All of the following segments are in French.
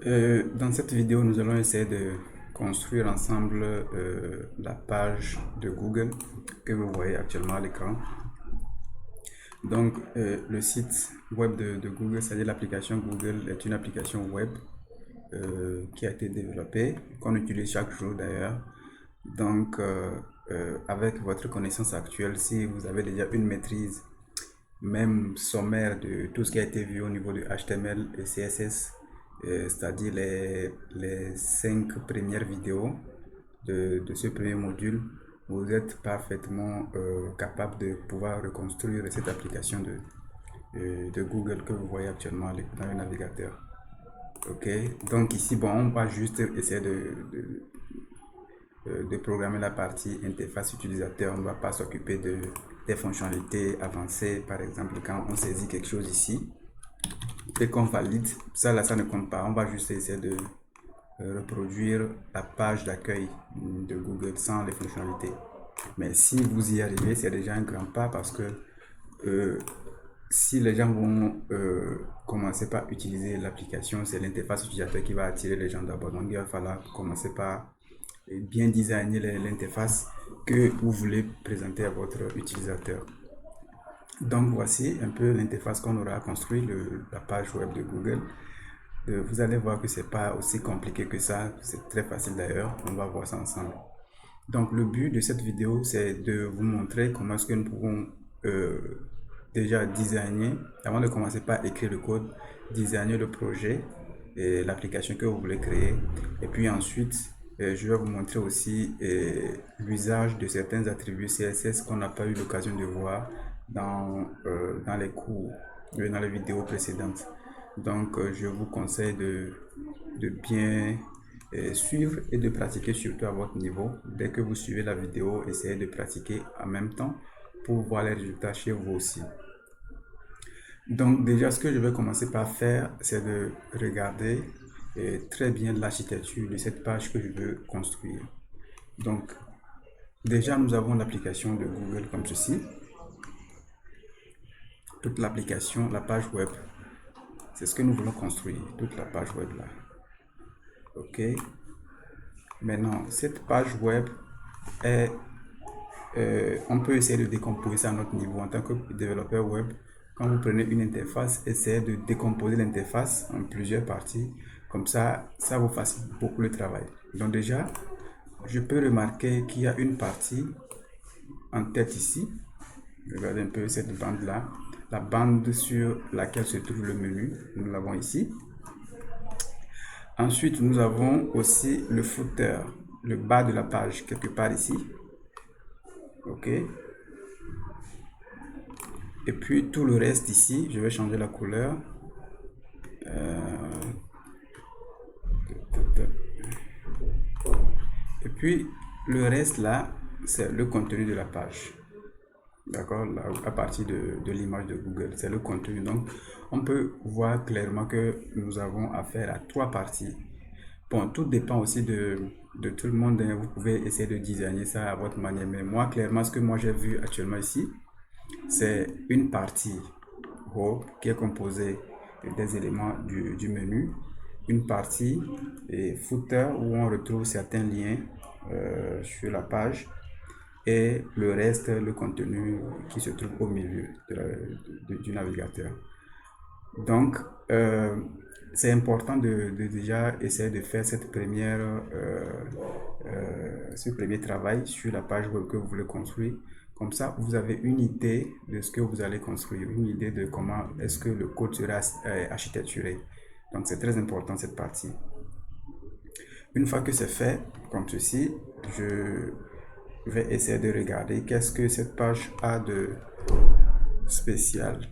Dans cette vidéo, nous allons essayer de construire ensemble la page de Google que vous voyez actuellement à l'écran. Donc, le site web de Google, c'est-à-dire l'application Google, est une application web qui a été développée, qu'on utilise chaque jour d'ailleurs. Donc, avec votre connaissance actuelle, si vous avez déjà une maîtrise, même sommaire de tout ce qui a été vu au niveau du HTML et CSS, c'est-à-dire les 5 premières vidéos de ce premier module, vous êtes parfaitement capable de pouvoir reconstruire cette application de Google que vous voyez actuellement dans le navigateur. Ok, donc ici, bon, on va juste essayer de programmer la partie interface utilisateur. On ne va pas s'occuper des fonctionnalités avancées. Par exemple, quand on saisit quelque chose ici et qu'on valide, ça là, ça ne compte pas. On va juste essayer de reproduire la page d'accueil de Google sans les fonctionnalités. Mais si vous y arrivez, c'est déjà un grand pas parce que si les gens vont commencer par utiliser l'application, c'est l'interface utilisateur qui va attirer les gens d'abord. Donc il va falloir commencer par bien designer l'interface que vous voulez présenter à votre utilisateur. Donc voici un peu l'interface qu'on aura construit, la page web de Google. Vous allez voir que c'est pas aussi compliqué que ça, c'est très facile d'ailleurs, on va voir ça ensemble. Donc le but de cette vidéo, c'est de vous montrer comment est-ce que nous pouvons déjà designer, avant de commencer par écrire le code, designer le projet et l'application que vous voulez créer. Et puis ensuite, je vais vous montrer aussi l'usage de certains attributs CSS qu'on n'a pas eu l'occasion de voir dans les cours, dans les vidéos précédentes. Donc, je vous conseille de bien suivre et de pratiquer surtout à votre niveau. Dès que vous suivez la vidéo, essayez de pratiquer en même temps pour voir les résultats chez vous aussi. Donc déjà, ce que je vais commencer par faire, c'est de regarder très bien l'architecture de cette page que je veux construire. Donc déjà, nous avons l'application de Google comme ceci. Toute l'application, la page web, c'est ce que nous voulons construire, toute la page web là. Ok. Maintenant, cette page web est on peut essayer de décomposer ça à notre niveau en tant que développeur web. Quand vous prenez une interface, essayez de décomposer l'interface en plusieurs parties. Comme ça vous facilite beaucoup le travail. Donc déjà, je peux remarquer qu'il y a une partie en tête ici. Regardez un peu cette bande-là. La bande sur laquelle se trouve le menu, nous l'avons ici. Ensuite, nous avons aussi le footer, le bas de la page, quelque part ici. Ok. Et puis tout le reste ici, je vais changer la couleur. Et puis le reste là, c'est le contenu de la page. D'accord, à partir de l'image de Google, c'est le contenu. Donc on peut voir clairement que nous avons affaire à 3 parties. Bon, tout dépend aussi de tout le monde. Vous pouvez essayer de designer ça à votre manière. Mais moi, clairement, ce que moi j'ai vu actuellement ici, c'est une partie home qui est composée des éléments du menu, une partie et footer où on retrouve certains liens sur la page et le reste, le contenu qui se trouve au milieu du navigateur. Donc, c'est important de déjà essayer de faire ce premier travail sur la page web que vous voulez construire. Comme ça, vous avez une idée de ce que vous allez construire, une idée de comment est-ce que le code sera architecturé. Donc, c'est très important cette partie. Une fois que c'est fait, comme ceci, je vais essayer de regarder qu'est-ce que cette page a de spécial.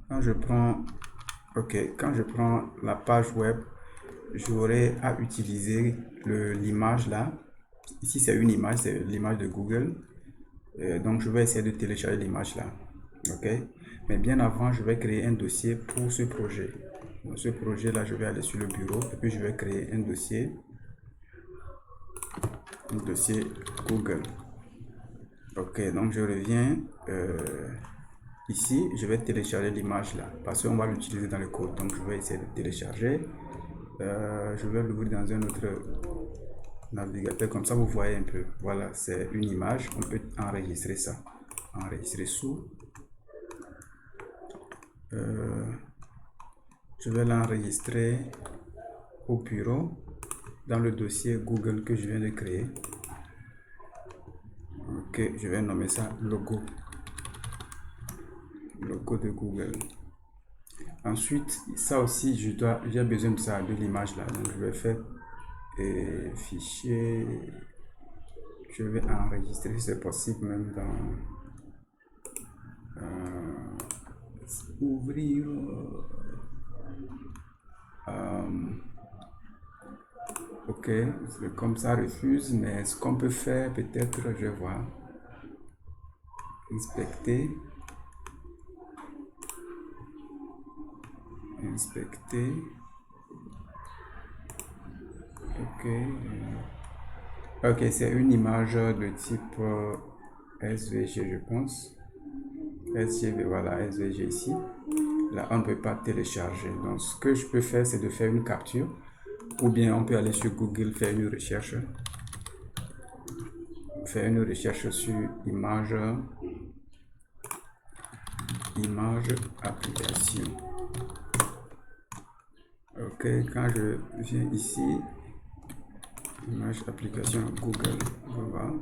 Quand je prends la page web, j'aurai à utiliser l'image là. Ici, c'est une image, c'est l'image de Google. Donc, je vais essayer de télécharger l'image là. Ok. Mais bien avant, je vais créer un dossier pour ce projet. Dans ce projet là, je vais aller sur le bureau et puis je vais créer un dossier Google. Ok. Donc, je reviens. Ici, je vais télécharger l'image là parce qu'on va l'utiliser dans le code. Donc, je vais essayer de télécharger. Je vais l'ouvrir dans un autre navigateur, comme ça vous voyez un peu. Voilà, c'est une image, on peut enregistrer ça. Enregistrer sous. Je vais l'enregistrer au bureau dans le dossier Google que je viens de créer. Ok, je vais nommer ça logo. Logo de Google. Ensuite, ça aussi, j'ai besoin de ça, de l'image là. Donc, je vais faire fichier. Je vais enregistrer si c'est possible, même dans ouvrir. Ok, comme ça refuse, mais ce qu'on peut faire, peut-être, je vais voir. Inspecter. Inspecter. Ok. Ok, c'est une image de type SVG, je pense. SVG, voilà, SVG ici. Là, on ne peut pas télécharger. Donc, ce que je peux faire, c'est de faire une capture. Ou bien, on peut aller sur Google, faire une recherche. Faire une recherche sur image application. Ok, quand je viens ici, image application Google, voilà.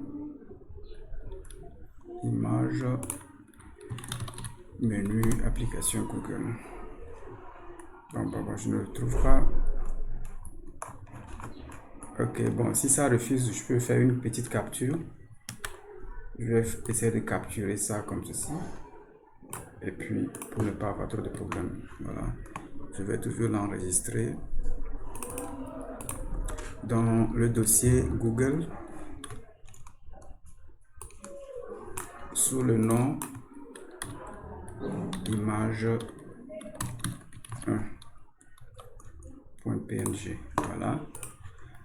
Image menu application Google. Bon, je ne le trouve pas. Ok, bon, si ça refuse, je peux faire une petite capture. Je vais essayer de capturer ça comme ceci. Et puis, pour ne pas avoir trop de problèmes, voilà. Je vais toujours l'enregistrer dans le dossier Google sous le nom image 1.png. Voilà.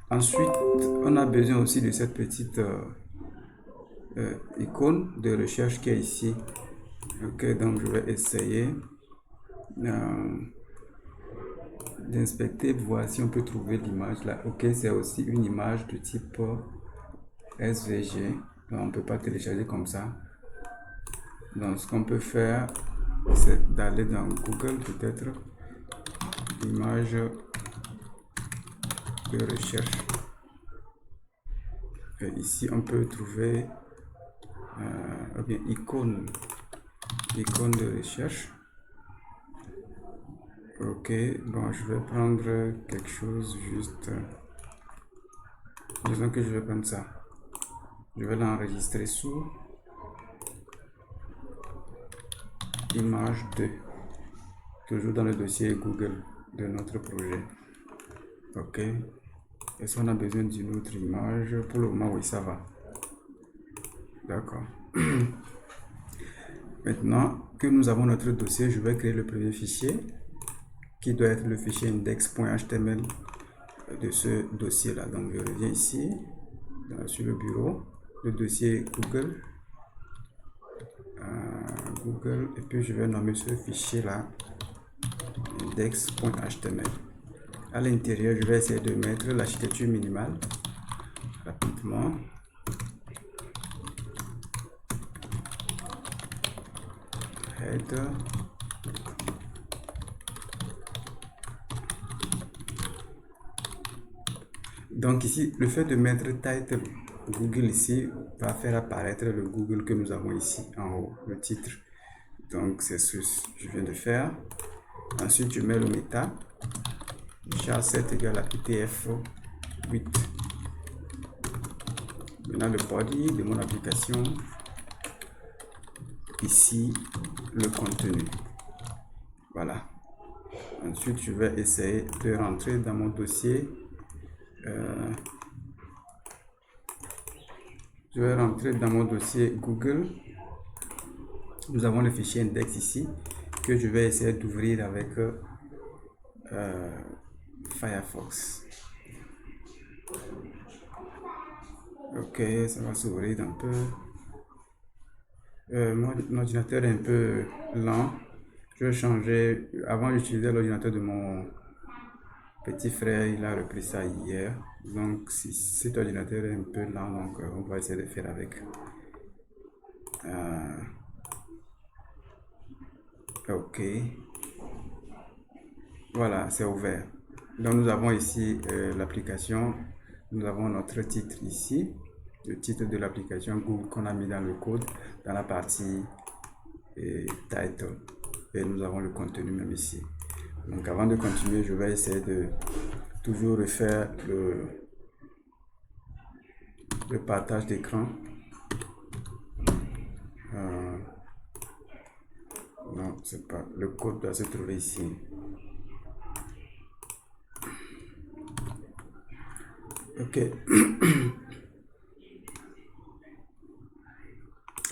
Ensuite, on a besoin aussi de cette petite icône de recherche qui est ici. Ok, donc je vais essayer d'inspecter, voir si on peut trouver l'image là. Ok, c'est aussi une image de type SVG. Donc on ne peut pas télécharger comme ça. Donc ce qu'on peut faire, c'est d'aller dans Google peut-être, image de recherche. Et ici on peut trouver bien icône de recherche. Ok, bon, je vais prendre quelque chose juste. Disons que je vais prendre ça. Je vais l'enregistrer sous image 2. Toujours dans le dossier Google de notre projet. Ok. Est-ce qu'on a besoin d'une autre image? Pour le moment, oui, ça va. D'accord. Maintenant que nous avons notre dossier, je vais créer le premier fichier qui doit être le fichier index.html de ce dossier là. Donc je reviens ici sur le bureau, le dossier Google, et puis je vais nommer ce fichier là index.html. À l'intérieur, je vais essayer de mettre l'architecture minimale rapidement. Header. Donc ici, le fait de mettre title Google ici va faire apparaître le Google que nous avons ici en haut, le titre. Donc c'est ce que je viens de faire. Ensuite, je mets le méta. char7 égale à UTF-8. Maintenant, le body de mon application. Ici, le contenu. Voilà. Ensuite, je vais essayer de rentrer dans mon dossier. Je vais rentrer dans mon dossier Google. Nous avons le fichier index ici que je vais essayer d'ouvrir avec Firefox. Ok, ça va s'ouvrir un peu. Mon ordinateur est un peu lent. Je vais changer. Avant, j'utilisais l'ordinateur de mon petit frère, il a repris ça hier. Donc, si cet ordinateur est un peu lent, donc on va essayer de faire avec. Ok. Voilà, c'est ouvert. Donc, nous avons ici l'application. Nous avons notre titre ici. Le titre de l'application Google qu'on a mis dans le code, dans la partie title. Et nous avons le contenu même ici. Donc, avant de continuer, je vais essayer de toujours refaire le partage d'écran. Non, c'est pas. Le code doit se trouver ici. Ok.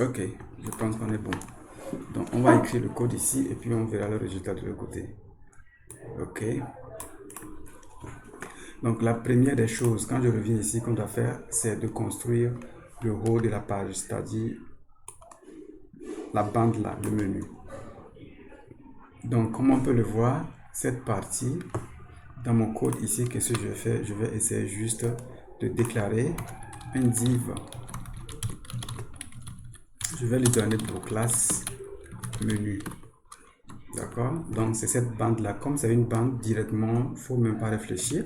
Ok, je pense qu'on est bon. Donc, on va écrire le code ici et puis on verra le résultat de l'autre côté. Ok. Donc, la première des choses, quand je reviens ici, qu'on doit faire, c'est de construire le haut de la page, c'est-à-dire la bande là, le menu. Donc, comme on peut le voir, cette partie, dans mon code ici, qu'est-ce que je vais faire? Je vais essayer juste de déclarer un div. Je vais lui donner pour classe menu. D'accord? Donc, c'est cette bande-là. Comme c'est une bande directement, il ne faut même pas réfléchir.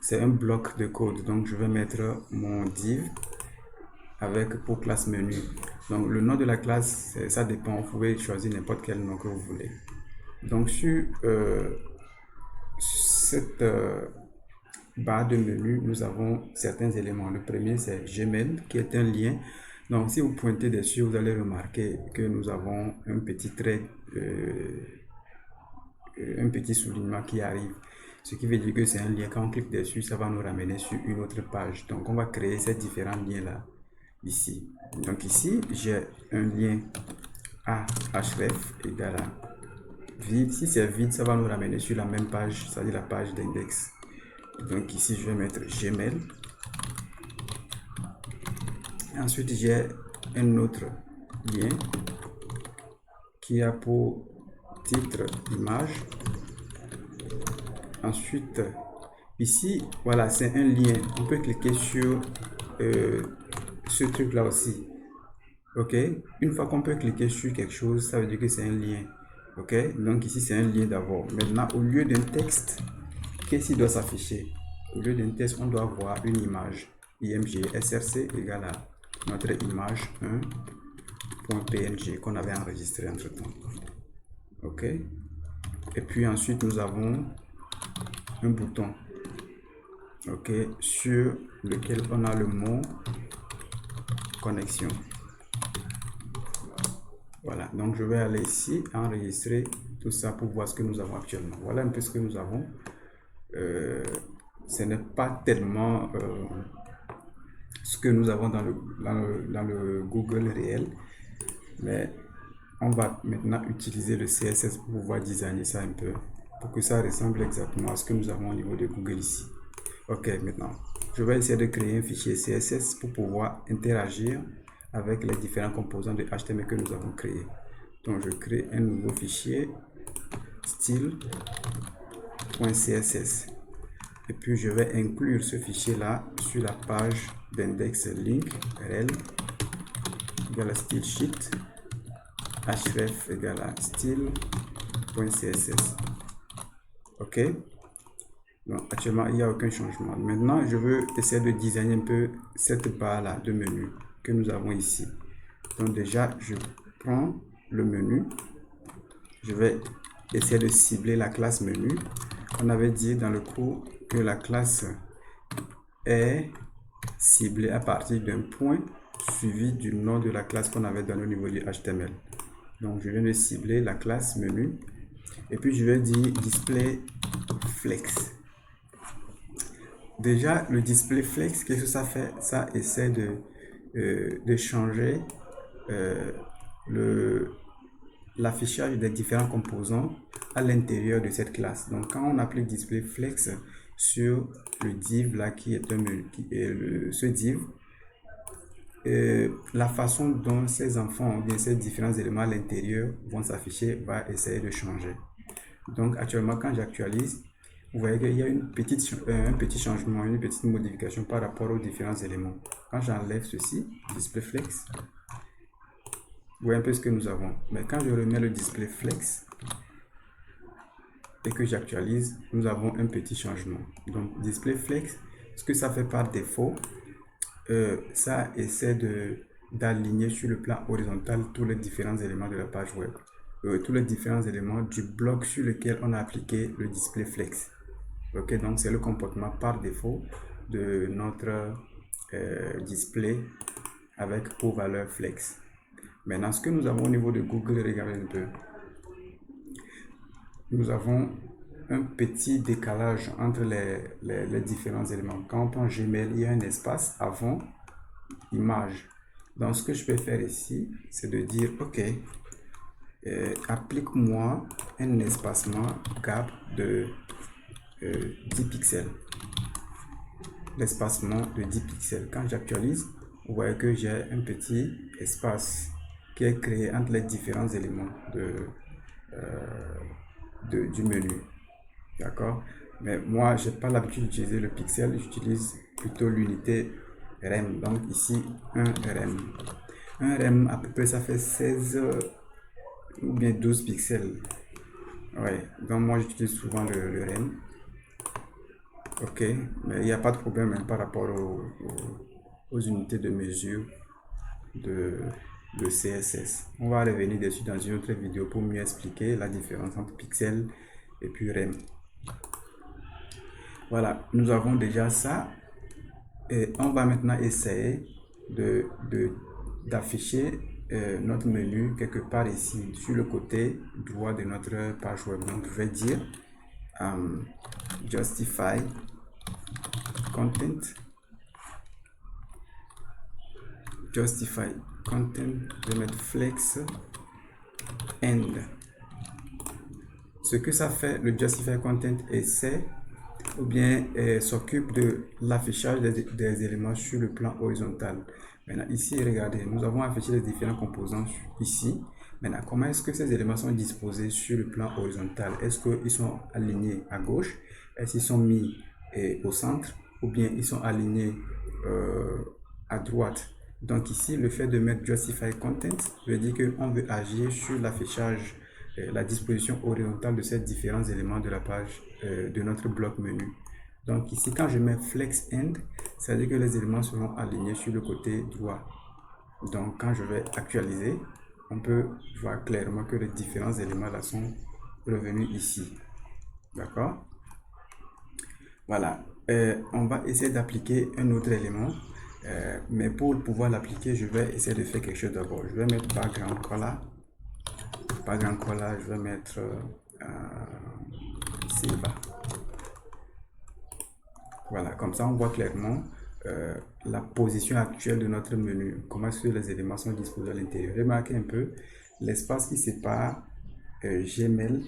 C'est un bloc de code. Donc, je vais mettre mon div avec pour classe menu. Donc, le nom de la classe, ça dépend. Vous pouvez choisir n'importe quel nom que vous voulez. Donc, sur cette barre de menu, nous avons certains éléments. Le premier, c'est Gmail, qui est un lien. Donc, si vous pointez dessus, vous allez remarquer que nous avons un petit trait, un petit soulignement qui arrive. Ce qui veut dire que c'est un lien. Quand on clique dessus, ça va nous ramener sur une autre page. Donc, on va créer ces différents liens-là ici. Donc, ici, j'ai un lien à href égale à vide. Si c'est vide, ça va nous ramener sur la même page, c'est-à-dire la page d'index. Donc, ici, je vais mettre Gmail. Ensuite, j'ai un autre lien qui a pour titre image. Ensuite, ici, voilà, c'est un lien. On peut cliquer sur ce truc-là aussi. Ok? Une fois qu'on peut cliquer sur quelque chose, ça veut dire que c'est un lien. Ok? Donc ici, c'est un lien d'abord. Maintenant, au lieu d'un texte, qu'est-ce qui doit s'afficher? Au lieu d'un texte, on doit voir une image. img src égale à notre image 1.png qu'on avait enregistré entre temps. Ok? Et puis ensuite, nous avons un bouton, ok, sur lequel on a le mot connexion. Voilà, donc je vais aller ici enregistrer tout ça pour voir ce que nous avons actuellement. Voilà un peu ce que nous avons. Ce n'est pas tellement ce que nous avons dans le Google réel, mais on va maintenant utiliser le CSS pour pouvoir designer ça un peu, pour que ça ressemble exactement à ce que nous avons au niveau de Google ici. Ok, maintenant, je vais essayer de créer un fichier CSS pour pouvoir interagir avec les différents composants de HTML que nous avons créés. Donc, je crée un nouveau fichier style.css. Et puis, je vais inclure ce fichier-là sur la page d'index link rel égale à style sheet href égale à style.css. Ok? Donc, actuellement, il n'y a aucun changement. Maintenant, je veux essayer de designer un peu cette barre-là de menu que nous avons ici. Donc, déjà, je prends le menu. Je vais essayer de cibler la classe menu. On avait dit dans le cours que la classe est ciblée à partir d'un point suivi du nom de la classe qu'on avait donné au niveau du HTML. Donc, je viens de cibler la classe menu. Et puis, je vais dire display flex. Déjà, le display flex, qu'est-ce que ça fait? Ça essaie de changer l'affichage des différents composants à l'intérieur de cette classe. Donc, quand on applique display flex sur le div là qui est un ce div, la façon dont ces enfants ou bien ces différents éléments à l'intérieur vont s'afficher va essayer de changer. Donc, actuellement, quand j'actualise, vous voyez qu'il y a un petit changement, une petite modification par rapport aux différents éléments. Quand j'enlève ceci, display flex, vous voyez un peu ce que nous avons. Mais quand je remets le display flex et que j'actualise, nous avons un petit changement. Donc display flex, ce que ça fait par défaut, ça essaie d'aligner sur le plan horizontal tous les différents éléments de la page web. Tous les différents éléments du bloc sur lequel on a appliqué le display flex. Ok, donc c'est le comportement par défaut de notre display avec pour valeur flex. Maintenant, ce que nous avons au niveau de Google, regardez un peu. Nous avons un petit décalage entre les différents éléments. Quand on prend Gmail, il y a un espace avant image. Donc, ce que je peux faire ici, c'est de dire, OK, applique-moi un espacement gap de 10 pixels. L'espacement de 10 pixels. Quand j'actualise, vous voyez que j'ai un petit espace qui est créé entre les différents éléments du menu. D'accord? Mais moi, j'ai pas l'habitude d'utiliser le pixel, j'utilise plutôt l'unité rem. Donc ici, un rem. Un rem, à peu près, ça fait 16 ou bien 12 pixels. Ouais, donc moi, j'utilise souvent le rem. Ok, mais il n'y a pas de problème hein, par rapport aux unités de mesure de CSS. On va revenir dessus dans une autre vidéo pour mieux expliquer la différence entre pixels et puis rem. Voilà, nous avons déjà ça. Et on va maintenant essayer d'afficher notre menu quelque part ici, sur le côté droit de notre page web. Donc, je vais dire justify content. Justify content, je vais mettre flex end. Ce que ça fait, le justify content, essaie ou bien s'occupe de l'affichage des éléments sur le plan horizontal. Maintenant, ici, regardez, nous avons affiché les différents composants ici. Maintenant, comment est-ce que ces éléments sont disposés sur le plan horizontal? Est-ce qu'ils sont alignés à gauche? Est-ce qu'ils sont mis au centre? Ou bien ils sont alignés à droite? Donc ici, le fait de mettre Justify Content veut dire qu'on veut agir sur l'affichage, la disposition horizontale de ces différents éléments de la page de notre bloc menu. Donc ici, quand je mets Flex End, ça veut dire que les éléments seront alignés sur le côté droit. Donc quand je vais actualiser, on peut voir clairement que les différents éléments là sont revenus ici. D'accord? Voilà. On va essayer d'appliquer un autre élément. Mais pour pouvoir l'appliquer, je vais essayer de faire quelque chose d'abord. Je vais mettre background color. Background color, je vais mettre silver. Voilà, comme ça on voit clairement la position actuelle de notre menu. Comment est-ce que les éléments sont disposés à l'intérieur. Remarquez un peu l'espace qui sépare Gmail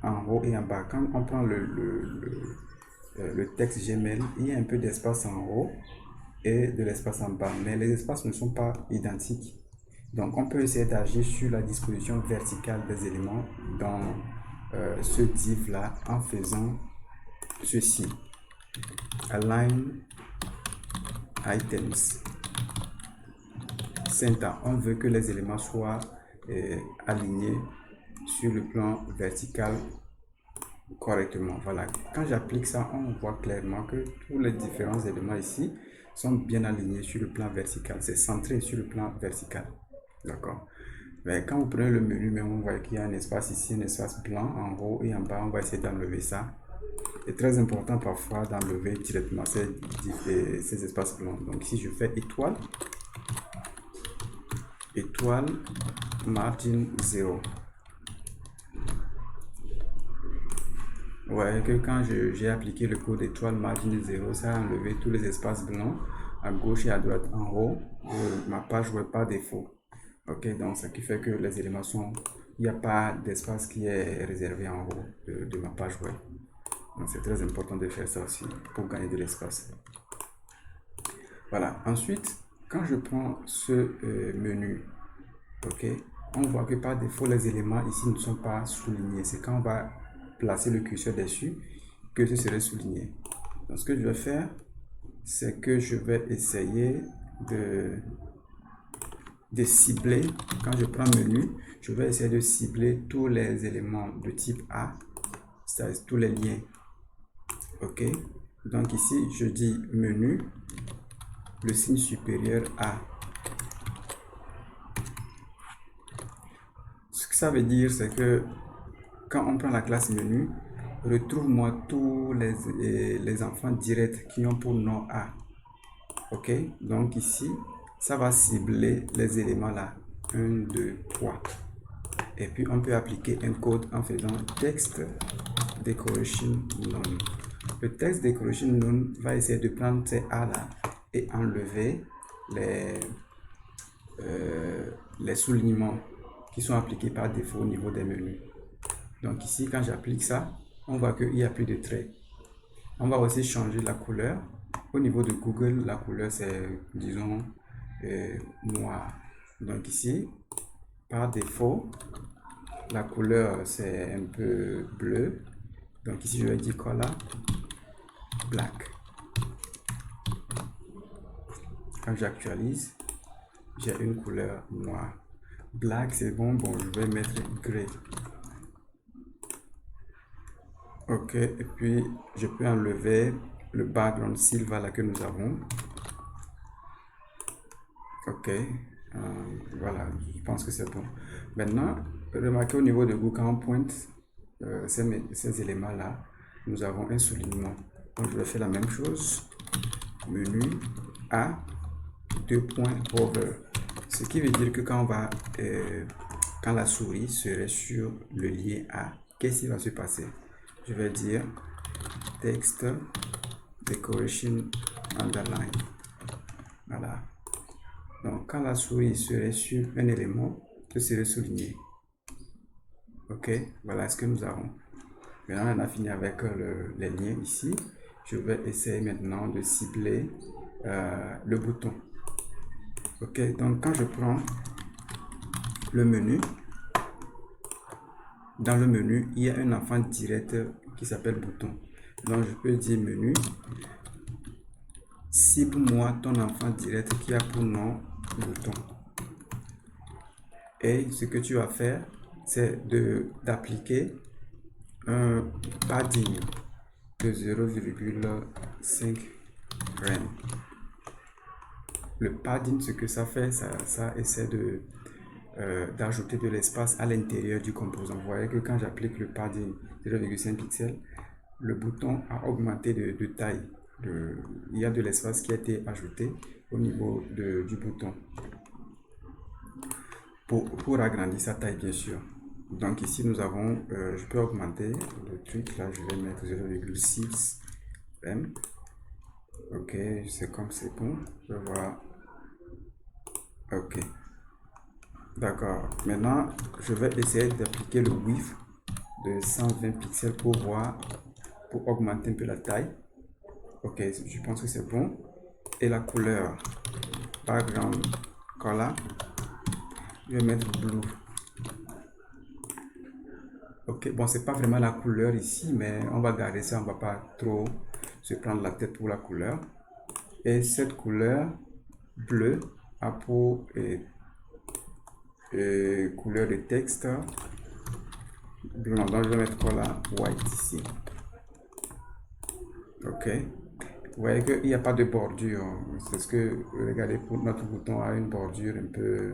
en haut et en bas. Quand on prend le texte Gmail, il y a un peu d'espace en haut et de l'espace en bas, mais les espaces ne sont pas identiques. Donc on peut essayer d'agir sur la disposition verticale des éléments dans ce div là en faisant ceci: align items center. On veut que les éléments soient alignés sur le plan vertical correctement. Voilà, quand j'applique ça, on voit clairement que tous les différents éléments ici sont bien alignés sur le plan vertical. C'est centré sur le plan vertical. D'accord. Mais quand vous prenez le menu, même on voit qu'il y a un espace ici, un espace blanc en haut et en bas. On va essayer d'enlever ça. C'est très important parfois d'enlever directement ces espaces blancs. Donc ici, je fais étoile, margin 0. Vous voyez que quand j'ai appliqué le code étoile margin 0, ça a enlevé tous les espaces blancs à gauche et à droite en haut de ma page web par défaut. Ok, donc ce qui fait que les éléments sont, il n'y a pas d'espace qui est réservé en haut de ma page web. Donc c'est très important de faire ça aussi pour gagner de l'espace. Voilà, ensuite, quand je prends ce menu, ok, on voit que par défaut les éléments ici ne sont pas soulignés. C'est quand on va placer le curseur dessus que ce serait souligné. Donc, ce que je vais faire, c'est que je vais essayer de cibler. Quand je prends menu, je vais essayer de cibler tous les éléments de type A, c'est-à-dire tous les liens. OK? Donc ici, je dis menu, le signe supérieur A. Ce que ça veut dire, c'est que quand on prend la classe menu, retrouve-moi tous les enfants directs qui ont pour nom A. OK? Donc ici, ça va cibler les éléments là. 1, 2, 3. Et puis, on peut appliquer un code en faisant text decoration none. Le text decoration none va essayer de prendre ces A là et enlever les soulignements qui sont appliqués par défaut au niveau des menus. Donc ici, quand j'applique ça, on voit qu'il n'y a plus de traits. On va aussi changer la couleur. Au niveau de Google, la couleur c'est, disons, noir. Donc ici, par défaut, la couleur c'est un peu bleu. Donc ici, je vais dire color black. Quand j'actualise, j'ai une couleur noire. Black, c'est bon. Bon, je vais mettre gray. OK. Et puis, je peux enlever le background silver là que nous avons. OK. Voilà, je pense que c'est bon. Maintenant, remarquez au niveau de Google, quand on pointe ces éléments-là, nous avons un soulignement. Donc, je vais faire la même chose. Menu A, 2 points hover. Ce qui veut dire que quand la souris serait sur le lien A, qu'est-ce qui va se passer? Je vais dire text decoration underline. Voilà. Donc, quand la souris serait sur un élément, ce serait souligné. OK, voilà ce que nous avons. Maintenant, on a fini avec les liens ici. Je vais essayer maintenant de cibler le bouton. OK, donc quand je prends le menu, dans le menu, il y a un enfant direct qui s'appelle bouton. Donc, je peux dire menu, cible-moi ton enfant direct qui a pour nom bouton. Et ce que tu vas faire, c'est d'appliquer un padding de 0,5 rem. Le padding, ce que ça fait, ça essaie d'ajouter de l'espace à l'intérieur du composant. Vous voyez que quand j'applique le padding 0,5 pixels, le bouton a augmenté de taille. Il y a de l'espace qui a été ajouté au niveau du bouton pour agrandir sa taille, bien sûr. Donc ici nous avons, je peux augmenter le truc là, je vais mettre 0,6 rem. OK, c'est comme c'est bon, je vois. OK, d'accord. Maintenant je vais essayer d'appliquer le width de 120 pixels pour augmenter un peu la taille. OK, je pense que c'est bon. Et la couleur background color, je vais mettre blue. OK, bon, c'est pas vraiment la couleur ici, mais on va garder ça, on va pas trop se prendre la tête pour la couleur. Et cette couleur bleue a pour couleur de texte blanc. Donc je vais mettre color white ici. OK. Vous voyez qu'il n'y a pas de bordure. C'est ce que, regardez, pour notre bouton a une bordure un peu,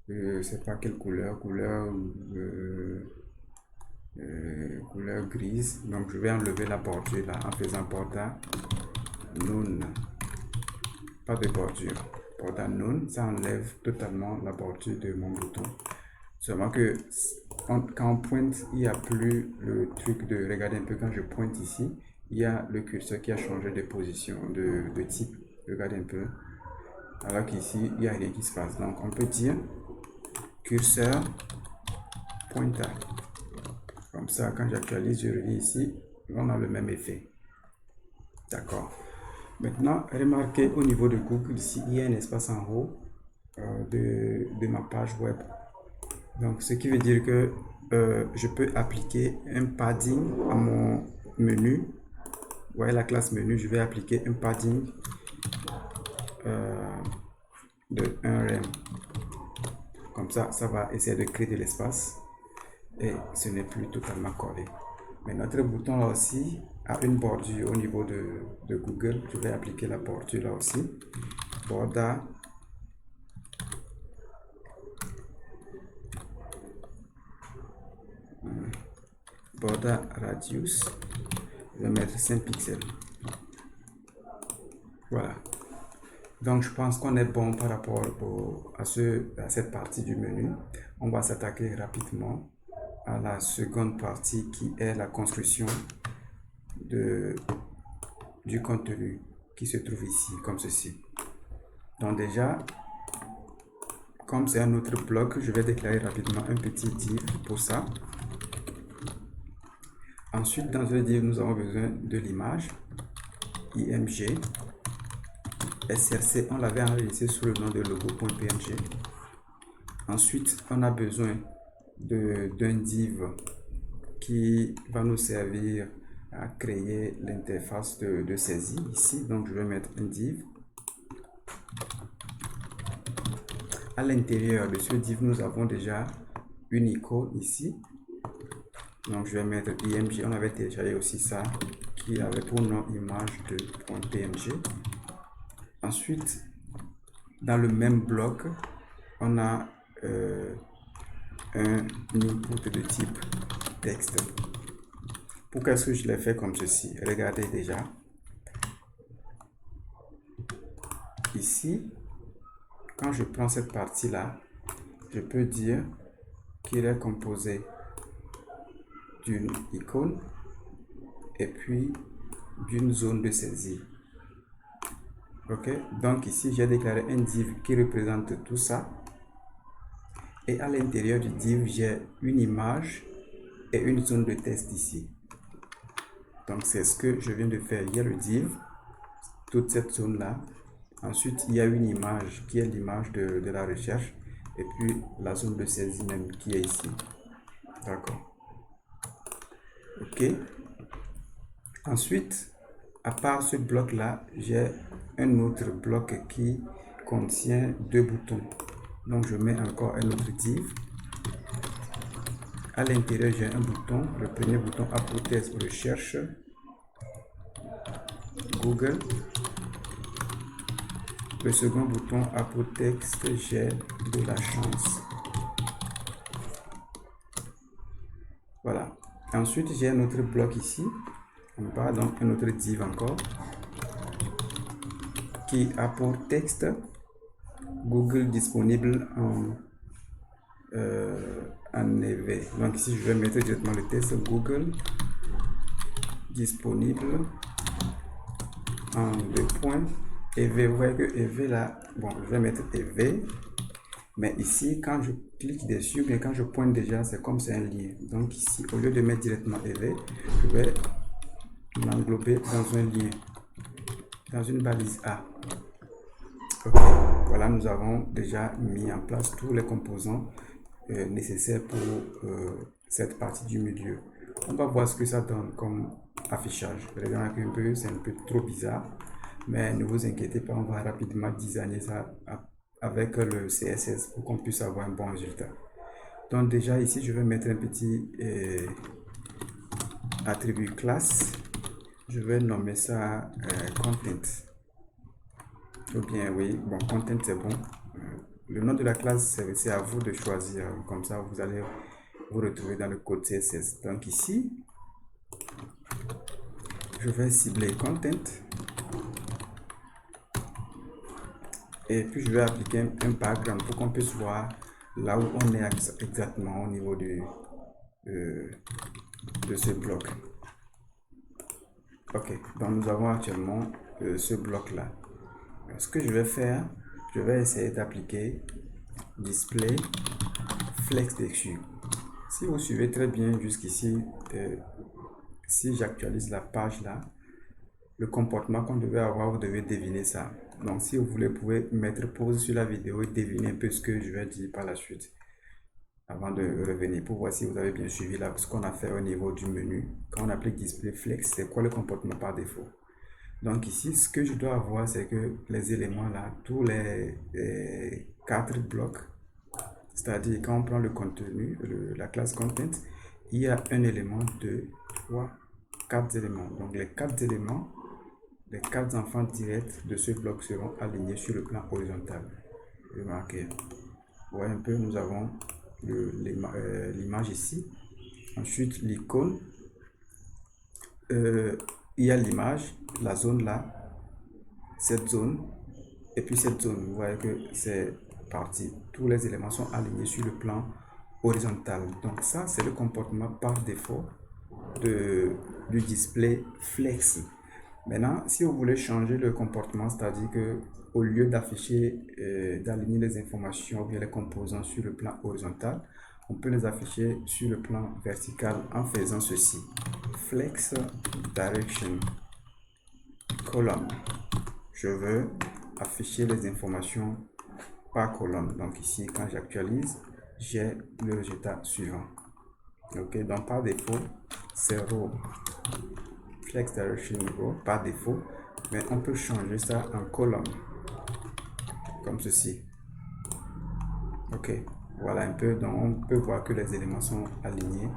je sais pas quelle couleur, couleur grise. Donc je vais enlever la bordure là en faisant border none. Pas de bordure. Border none, ça enlève totalement la bordure de mon bouton. Seulement que quand on pointe, il n'y a plus le truc de, regardez un peu, quand je pointe ici, il y a le curseur qui a changé de position, de type. Regardez un peu. Alors qu'ici, il n'y a rien qui se passe. Donc, on peut dire curseur pointer. Comme ça, quand j'actualise, je reviens ici, on a le même effet. D'accord. Maintenant, remarquez au niveau de Google, ici, il y a un espace en haut de ma page web. Donc, ce qui veut dire que je peux appliquer un padding à mon menu voyez la classe menu, je vais appliquer un padding de 1 rem. Comme ça va essayer de créer de l'espace et ce n'est plus totalement collé. Mais notre bouton là aussi a une bordure au niveau de Google. Je vais appliquer la bordure là aussi. Border border radius, je vais mettre 5 pixels. Voilà. Donc je pense qu'on est bon par rapport à cette partie du menu. On va s'attaquer rapidement à la seconde partie qui est la construction du contenu qui se trouve ici, comme ceci. Donc déjà, comme c'est un autre bloc, je vais déclarer rapidement un petit div pour ça. Ensuite, dans un div, nous avons besoin de l'image, img, src, on l'avait enregistré sous le nom de logo.png. Ensuite, on a besoin d'un div qui va nous servir à créer l'interface de saisie ici. Donc, je vais mettre un div. À l'intérieur de ce div, nous avons déjà une icône ici. Donc, je vais mettre img. On avait téléchargé aussi ça, qui avait pour nom image de .png. Ensuite, dans le même bloc, on a un input de type texte. Pourquoi est-ce que je l'ai fait comme ceci? Regardez déjà. Ici, quand je prends cette partie-là, je peux dire qu'il est composé d'une icône et puis d'une zone de saisie. Ok, donc ici j'ai déclaré un div qui représente tout ça et à l'intérieur du div j'ai une image et une zone de test ici. Donc c'est ce que je viens de faire. Il y a le div, toute cette zone là. Ensuite il y a une image qui est l'image de la recherche et puis la zone de saisie même qui est ici. D'accord. Ok. Ensuite, à part ce bloc là, j'ai un autre bloc qui contient deux boutons. Donc je mets encore un autre div. À l'intérieur, j'ai un bouton. Le premier bouton a pour test recherche Google. Le second bouton a pour texte j'ai de la chance. Voilà. Ensuite, j'ai un autre bloc ici. En bas, donc un autre div encore qui a pour texte Google disponible en EV. Donc ici, je vais mettre directement le texte Google disponible en deux points. EV, vous voyez que EV là, bon, je vais mettre EV. Mais ici, quand je clique dessus, bien quand je pointe déjà, c'est comme c'est un lien. Donc ici, au lieu de mettre directement EV, je vais l'englober dans un lien, dans une balise A. Ok, voilà, nous avons déjà mis en place tous les composants nécessaires pour cette partie du milieu. On va voir ce que ça donne comme affichage. Regardez un peu, c'est un peu trop bizarre, mais ne vous inquiétez pas, on va rapidement designer ça avec le CSS pour qu'on puisse avoir un bon résultat. Donc déjà ici, je vais mettre un petit attribut classe. Je vais nommer ça content. Ou bien oui, bon, content c'est bon. Le nom de la classe, c'est à vous de choisir. Comme ça, vous allez vous retrouver dans le code CSS. Donc ici, je vais cibler content. Et puis, je vais appliquer un background pour qu'on puisse voir là où on est exactement au niveau de ce bloc. Ok, donc nous avons actuellement ce bloc-là. Ce que je vais faire, je vais essayer d'appliquer display flex dessus. Si vous suivez très bien jusqu'ici, si j'actualise la page là, le comportement qu'on devait avoir, vous devez deviner ça. Donc si vous voulez, vous pouvez mettre pause sur la vidéo et deviner un peu ce que je vais dire par la suite. avant de revenir pour voir si vous avez bien suivi là, ce qu'on a fait au niveau du menu. Quand on applique display flex, c'est quoi le comportement par défaut? Donc ici, ce que je dois avoir, c'est que les éléments là, tous les 4 blocs, c'est-à-dire quand on prend le contenu, la classe content, il y a un élément, 2, 3, 4 éléments. Donc les 4 éléments, les 4 enfants directs de ce bloc seront alignés sur le plan horizontal. Remarquez. Vous voyez un peu, nous avons l'image ici. Ensuite, l'icône. Il y a l'image, la zone là, cette zone, et puis cette zone. Vous voyez que c'est parti. Tous les éléments sont alignés sur le plan horizontal. Donc ça, c'est le comportement par défaut du display flex. Maintenant, si vous voulez changer le comportement, c'est-à-dire que au lieu d'afficher, d'aligner les informations ou bien les composants sur le plan horizontal, on peut les afficher sur le plan vertical en faisant ceci. Flex direction column. Je veux afficher les informations par colonne. Donc ici, quand j'actualise, j'ai le résultat suivant. Ok, donc par défaut, c'est row. Flex direction row par défaut, mais on peut changer ça en colonne comme ceci. Ok, voilà un peu. Donc on peut voir que les éléments sont alignés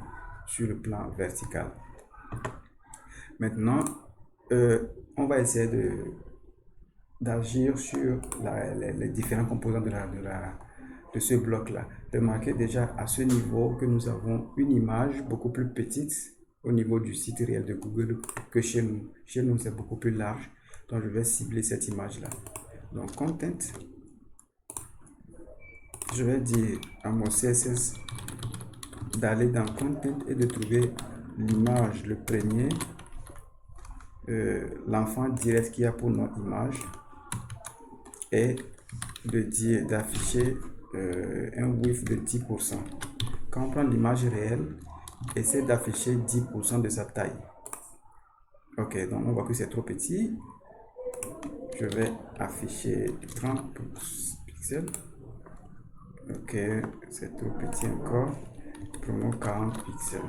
sur le plan vertical. Maintenant, on va essayer d'agir sur les différents composants de ce bloc là. Remarquez déjà à ce niveau que nous avons une image beaucoup plus petite au niveau du site réel de Google que chez nous. Chez nous, c'est beaucoup plus large. Donc, je vais cibler cette image-là. Donc, content. Je vais dire à mon CSS d'aller dans content et de trouver l'image, le premier, l'enfant direct qu'il y a pour notre image, et de dire d'afficher un width de 10%. Quand on prend l'image réelle, essaie d'afficher 10% de sa taille. Ok, donc on voit que c'est trop petit. Je vais afficher 30 pixels. Ok, c'est trop petit encore. Prenons 40 pixels.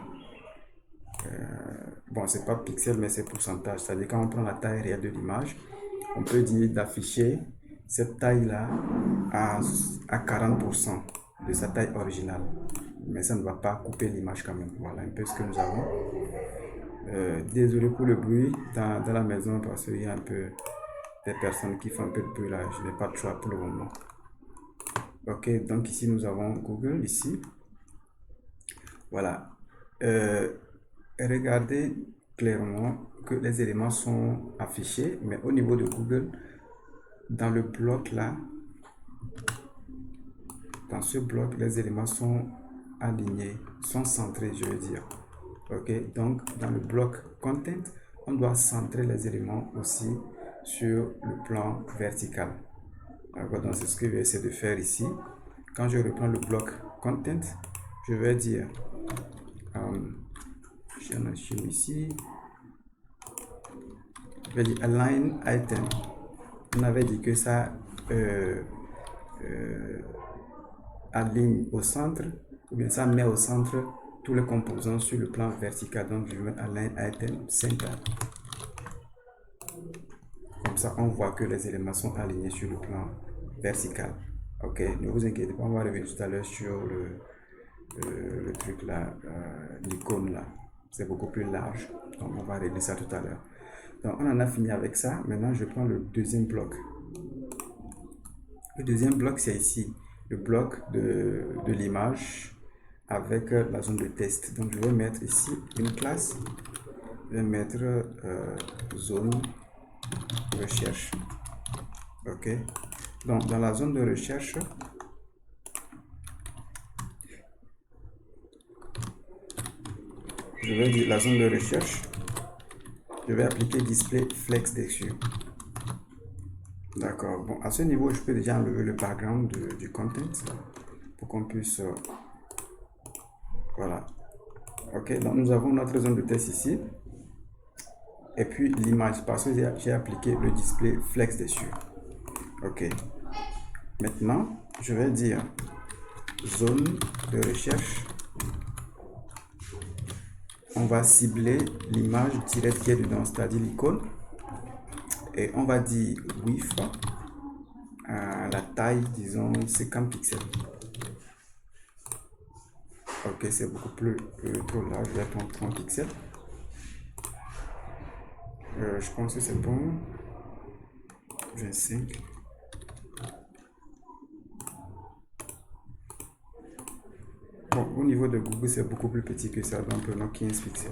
Bon, c'est pas pixel, mais c'est pourcentage. C'est-à-dire quand on prend la taille réelle de l'image, on peut dire d'afficher cette taille-là à 40% de sa taille originale. Mais ça ne va pas couper l'image quand même. Voilà un peu ce que nous avons. Désolé pour le bruit dans la maison parce qu'il y a un peu des personnes qui font un peu de bruit là. Je n'ai pas de choix pour le moment. Ok, donc ici nous avons Google ici. Voilà. Regardez clairement que les éléments sont affichés, mais au niveau de Google, dans le bloc là, dans ce bloc, les éléments sont alignés, sont centrés, je veux dire. Ok, donc dans le bloc content, on doit centrer les éléments aussi sur le plan vertical. Donc c'est ce que je vais essayer de faire ici. Quand je reprends le bloc content, je vais dire j'ai un machine ici, je vais dire align item. On avait dit que ça aligne au centre, ou bien ça met au centre tous les composants sur le plan vertical. Donc je vais mettre align item center. Comme ça, on voit que les éléments sont alignés sur le plan vertical. Ok, ne vous inquiétez pas, on va revenir tout à l'heure sur le truc là, l'icône là. C'est beaucoup plus large. Donc on va régler ça tout à l'heure. Donc on en a fini avec ça. Maintenant, je prends le deuxième bloc. Le deuxième bloc, c'est ici. Le bloc de l'image avec la zone de test. Donc je vais mettre ici une classe. Je vais mettre zone recherche. Ok, donc dans la zone de recherche, je vais dire la zone de recherche, je vais appliquer display flex dessus. D'accord, bon, à ce niveau, je peux déjà enlever le background du content pour qu'on puisse voilà. Ok, donc nous avons notre zone de test ici. Et puis l'image, parce que j'ai appliqué le display flex dessus. Ok. Maintenant, je vais dire zone de recherche. On va cibler l'image direct qui est dedans, c'est-à-dire l'icône. Et on va dire width, la taille, disons 50 pixels. Ok, c'est beaucoup plus trop large, je vais prendre 30 pixels. Je pense que c'est bon. 25. Bon, au niveau de Google, c'est beaucoup plus petit que ça, donc prenons 15 pixels.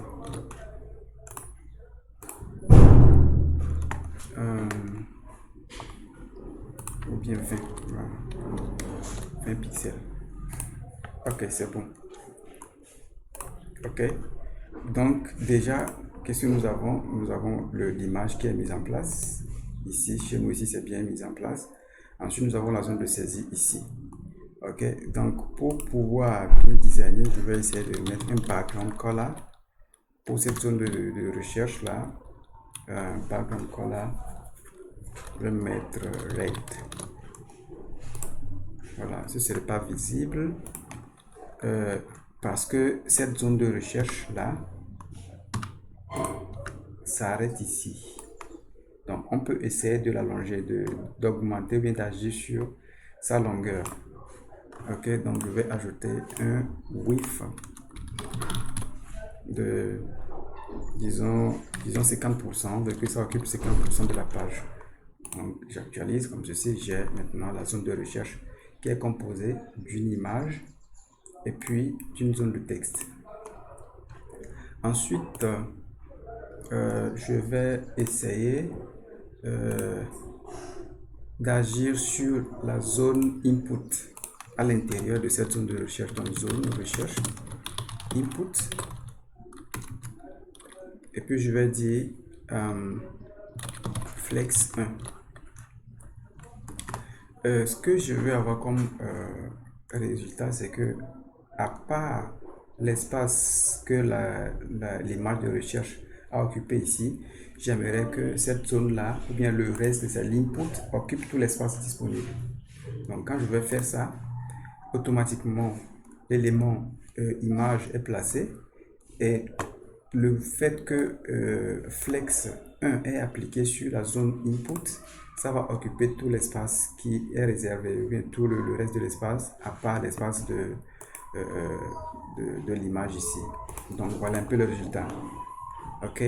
Ou bien 20. Voilà. 20 pixels. Ok, c'est bon. Ok. Donc, déjà, qu'est-ce que nous avons? Nous avons l'image qui est mise en place. Ici, chez nous, ici, c'est bien mis en place. Ensuite, nous avons la zone de saisie ici. Ok, donc pour pouvoir bien designer, je vais essayer de mettre un background color pour cette zone de recherche là. Background color, je vais mettre red. Voilà, ce ne serait pas visible parce que cette zone de recherche là s'arrête ici. Donc on peut essayer de l'allonger, d'augmenter ou bien d'agir sur sa longueur. Ok, donc je vais ajouter un width de disons 50%, de que ça occupe 50% de la page. Donc j'actualise comme ceci, j'ai maintenant la zone de recherche qui est composée d'une image et puis d'une zone de texte. Ensuite, je vais essayer d'agir sur la zone input à l'intérieur de cette zone de recherche. Donc zone de recherche, input, et puis je vais dire flex 1. Ce que je veux avoir comme résultat, c'est que à part l'espace que l'image de recherche a occupé ici, j'aimerais que cette zone-là, ou bien le reste de sa l'input, occupe tout l'espace disponible. Donc quand je vais faire ça, automatiquement, l'élément image est placé et le fait que flex 1 est appliqué sur la zone input, ça va occuper tout l'espace qui est réservé, ou bien tout le reste de l'espace, à part l'espace de l'image ici. Donc voilà un peu le résultat. Ok.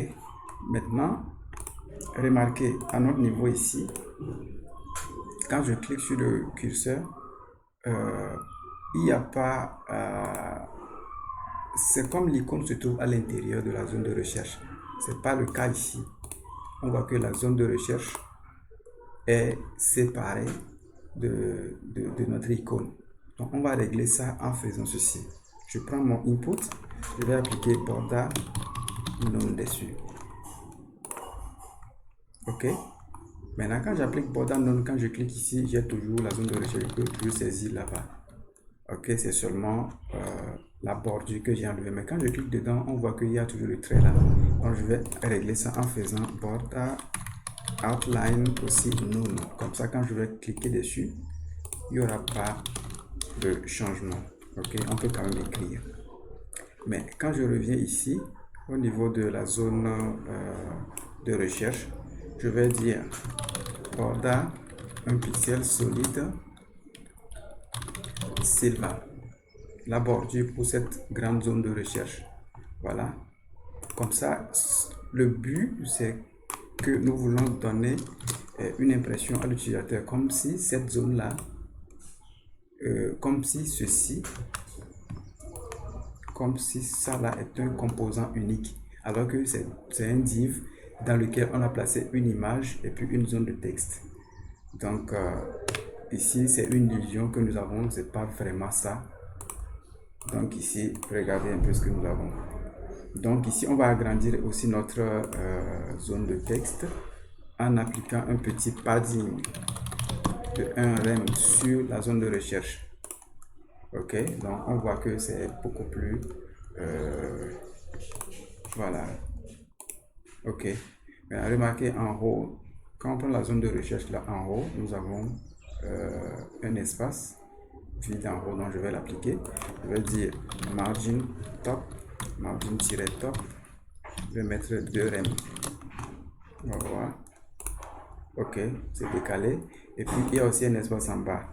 Maintenant, remarquez à notre niveau ici, quand je clique sur le curseur, il n'y a pas... c'est comme l'icône se trouve à l'intérieur de la zone de recherche. Ce n'est pas le cas ici. On voit que la zone de recherche est séparée de notre icône. Donc on va régler ça en faisant ceci. Je prends mon input, je vais appliquer border none dessus. Ok. Maintenant quand j'applique border none, quand je clique ici, j'ai toujours la zone de recherche, je peux toujours saisir là-bas. Ok, c'est seulement la bordure que j'ai enlevée. Mais quand je clique dedans, on voit qu'il y a toujours le trait là. Donc je vais régler ça en faisant border outline aussi none. Comme ça, quand je vais cliquer dessus, il n'y aura pas de changement. Ok, on peut quand même écrire. Mais quand je reviens ici, au niveau de la zone de recherche, je vais dire border un pixel solide silver, la bordure pour cette grande zone de recherche. Voilà. Comme ça, le but, c'est que nous voulons donner une impression à l'utilisateur, comme si cette zone-là, comme si ceci, comme si ça là est un composant unique, alors que c'est un div dans lequel on a placé une image et puis une zone de texte. Donc, ici, c'est une illusion que nous avons, c'est pas vraiment ça. Donc ici, regardez un peu ce que nous avons. Donc ici, on va agrandir aussi notre zone de texte en appliquant un petit padding de 1 rem sur la zone de recherche. Ok, donc on voit que c'est beaucoup plus... voilà. Ok. Mais remarquez en haut, quand on prend la zone de recherche là en haut, nous avons un espace vide en haut, donc je vais l'appliquer. Je vais dire margin top, margin-top. Je vais mettre 2 rem. On va voir. Ok, c'est décalé. Et puis il y a aussi un espace en bas.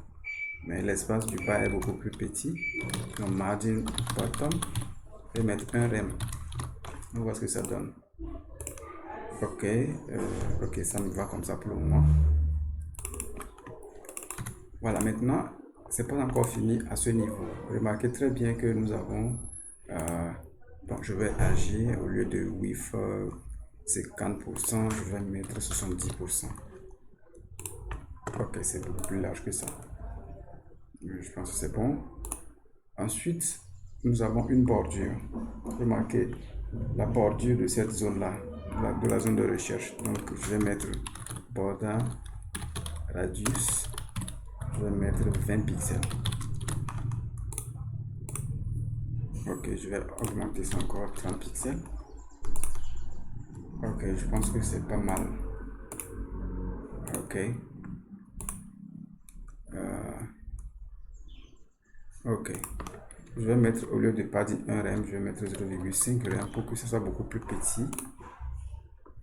Mais l'espace du bas est beaucoup plus petit. Donc margin bottom. Je vais mettre 1 rem. On voit ce que ça donne. Ok, ok, ça me va comme ça pour le moment. Voilà, maintenant, c'est pas encore fini à ce niveau. Remarquez très bien que nous avons, bon, je vais agir au lieu de width 50%, je vais mettre 70%. Ok, c'est beaucoup plus large que ça. Je pense que c'est bon. Ensuite, nous avons une bordure. Remarquez la bordure de cette zone-là, de la zone de recherche. Donc, je vais mettre border radius. Je vais mettre 20 pixels. Ok, je vais augmenter ça encore 30 pixels. Ok, je pense que c'est pas mal. Ok. Ok. Je vais mettre, au lieu de pas dire 1 rem, je vais mettre 0,5 rem pour que ce soit beaucoup plus petit.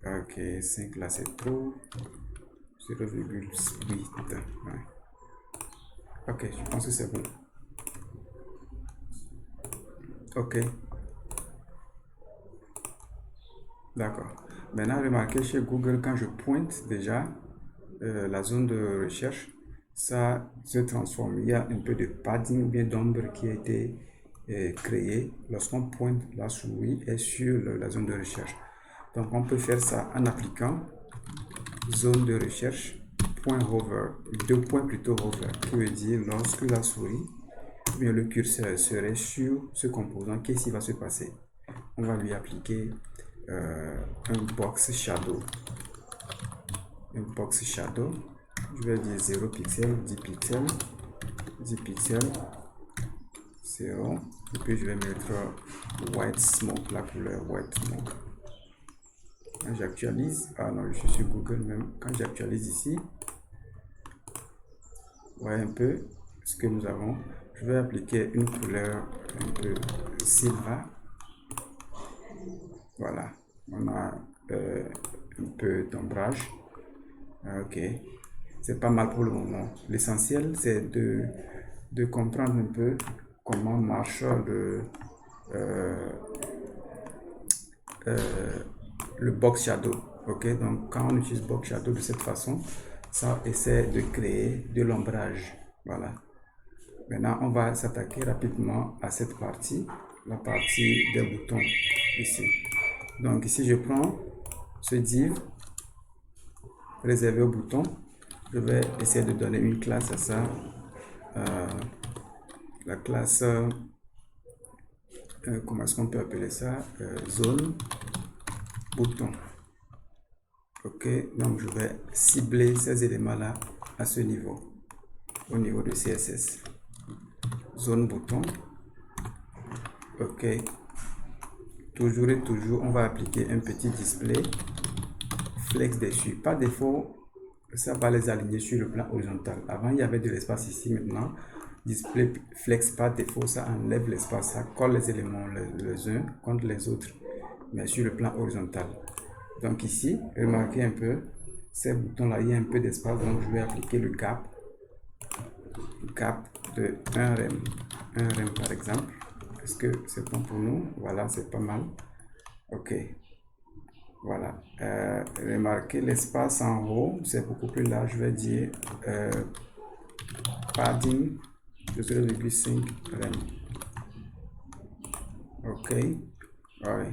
Ok, 5 là c'est trop. 0,8. Ouais. Ok, je pense que c'est bon. Ok. D'accord. Maintenant, remarquez chez Google, quand je pointe déjà la zone de recherche, ça se transforme. Il y a un peu de padding ou bien d'ombre qui a été créé lorsqu'on pointe la souris et sur la zone de recherche. Donc, on peut faire ça en appliquant zone de recherche, point hover, 2 points plutôt hover, qui veut dire lorsque la souris ou bien le curseur serait sur ce composant, qu'est-ce qui va se passer? On va lui appliquer un box shadow. Un box shadow. Je vais dire 0 pixel, 10 pixels, 10 pixels, 0. Et puis je vais mettre white smoke, la couleur white smoke. Quand j'actualise, ah non, je suis sur Google même. Quand j'actualise ici, voyez un peu ce que nous avons. Je vais appliquer une couleur un peu silver. Voilà, on a un peu d'ombrage. Ok, c'est pas mal pour le moment. L'essentiel, c'est de comprendre un peu comment marche le box shadow. Ok, donc quand on utilise box shadow de cette façon, ça essaie de créer de l'ombrage. Voilà. Maintenant, on va s'attaquer rapidement à cette partie, la partie des boutons ici. Donc ici, je prends ce div réservé aux boutons. Je vais essayer de donner une classe à ça. La classe, comment est-ce qu'on peut appeler ça? Zone bouton. Ok, donc je vais cibler ces éléments-là à ce niveau, au niveau de CSS. Zone bouton. Ok. Toujours et toujours, on va appliquer un petit display flex dessus. Par défaut, ça va les aligner sur le plan horizontal. Avant, il y avait de l'espace ici. Maintenant, display flex par défaut, ça enlève l'espace. Ça colle les éléments les uns contre les autres, mais sur le plan horizontal. Donc ici, remarquez un peu, ces boutons-là, il y a un peu d'espace. Donc, je vais appliquer le gap de 1 rem. 1 rem par exemple. Est-ce que c'est bon pour nous? Voilà, c'est pas mal. Ok. Voilà. Remarquez l'espace en haut, c'est beaucoup plus large. Je vais dire padding de 0,5 rem. Ok. Ouais.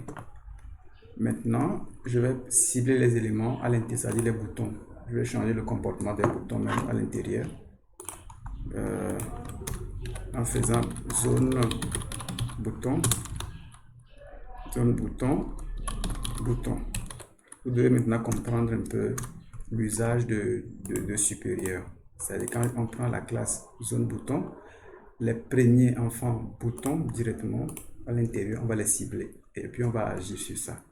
Maintenant, je vais cibler les éléments à l'intérieur, c'est-à-dire les boutons. Je vais changer le comportement des boutons même à l'intérieur. En faisant zone bouton, bouton. Vous devez maintenant comprendre un peu l'usage de supérieur. C'est-à-dire quand on prend la classe zone bouton, les premiers enfants boutons directement à l'intérieur, on va les cibler. Et puis on va agir sur ça.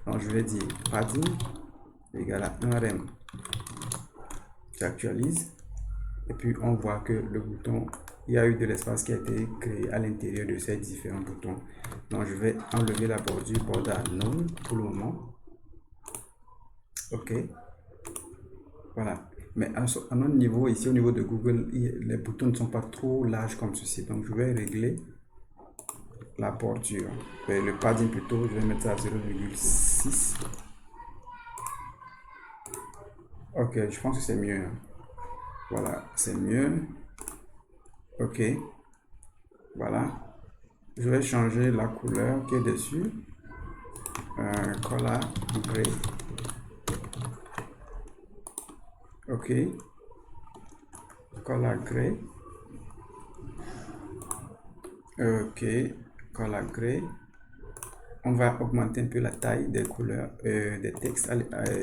Donc je vais dire padding égale à 1 rem. J'actualise. Et puis on voit que le bouton il y a eu de l'espace qui a été créé à l'intérieur de ces différents boutons. Donc je vais enlever la bordure border none pour le moment. Ok, voilà. Mais à un autre niveau, ici au niveau de Google, les boutons ne sont pas trop larges comme ceci. Donc je vais régler la bordure. Le padding plutôt, je vais mettre ça à 0,6. Ok, je pense que c'est mieux. Voilà, c'est mieux. Ok, voilà. Je vais changer la couleur qui est dessus. Color gray. Ok, color gray. Ok, color gray. On va augmenter un peu la taille des couleurs, des textes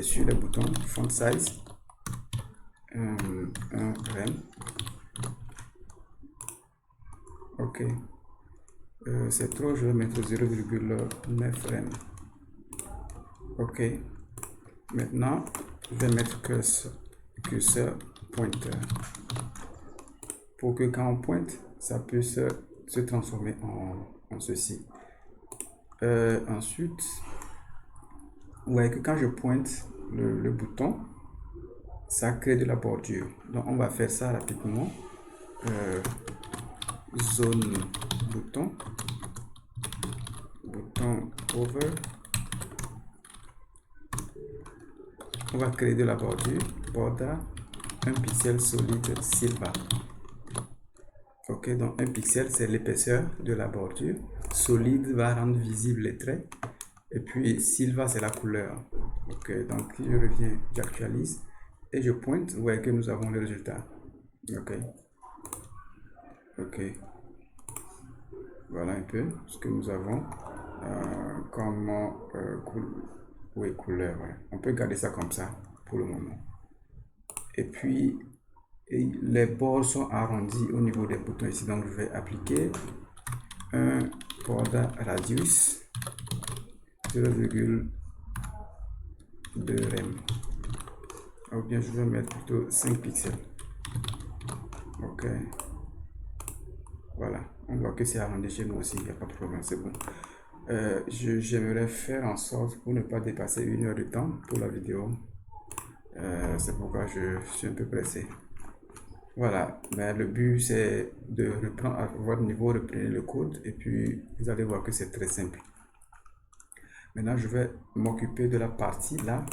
sur les boutons. Font size. Un rem. Ok. C'est trop, je vais mettre 0,9 rem. Ok. Maintenant, je vais mettre curseur pointeur. Pour que quand on pointe, ça puisse se transformer en ceci. Ensuite, vous voyez que quand je pointe le bouton, ça crée de la bordure. Donc on va faire ça rapidement. Zone bouton over. On va créer de la bordure. Border, un pixel solide silver. Ok, donc un pixel c'est l'épaisseur de la bordure. Solide va rendre visible les traits. Et puis silver c'est la couleur. Ok, donc je reviens, j'actualise et je pointe. Vous voyez que nous avons le résultat. Ok. Ok. Voilà un peu ce que nous avons comme couleur. Ouais. On peut garder ça comme ça pour le moment. Et puis les bords sont arrondis au niveau des boutons ici, donc je vais appliquer un border radius 0,2 rem, ou bien je vais mettre plutôt 5 pixels. Ok, voilà, on voit que c'est arrondi chez nous aussi, il n'y a pas de problème, c'est bon. J'aimerais faire en sorte pour ne pas dépasser 1 heure de temps pour la vidéo. C'est pourquoi je suis un peu pressé. Voilà, mais le but c'est de reprendre à votre niveau, reprenez le code et puis vous allez voir que c'est très simple. Maintenant, je vais m'occuper de la partie là,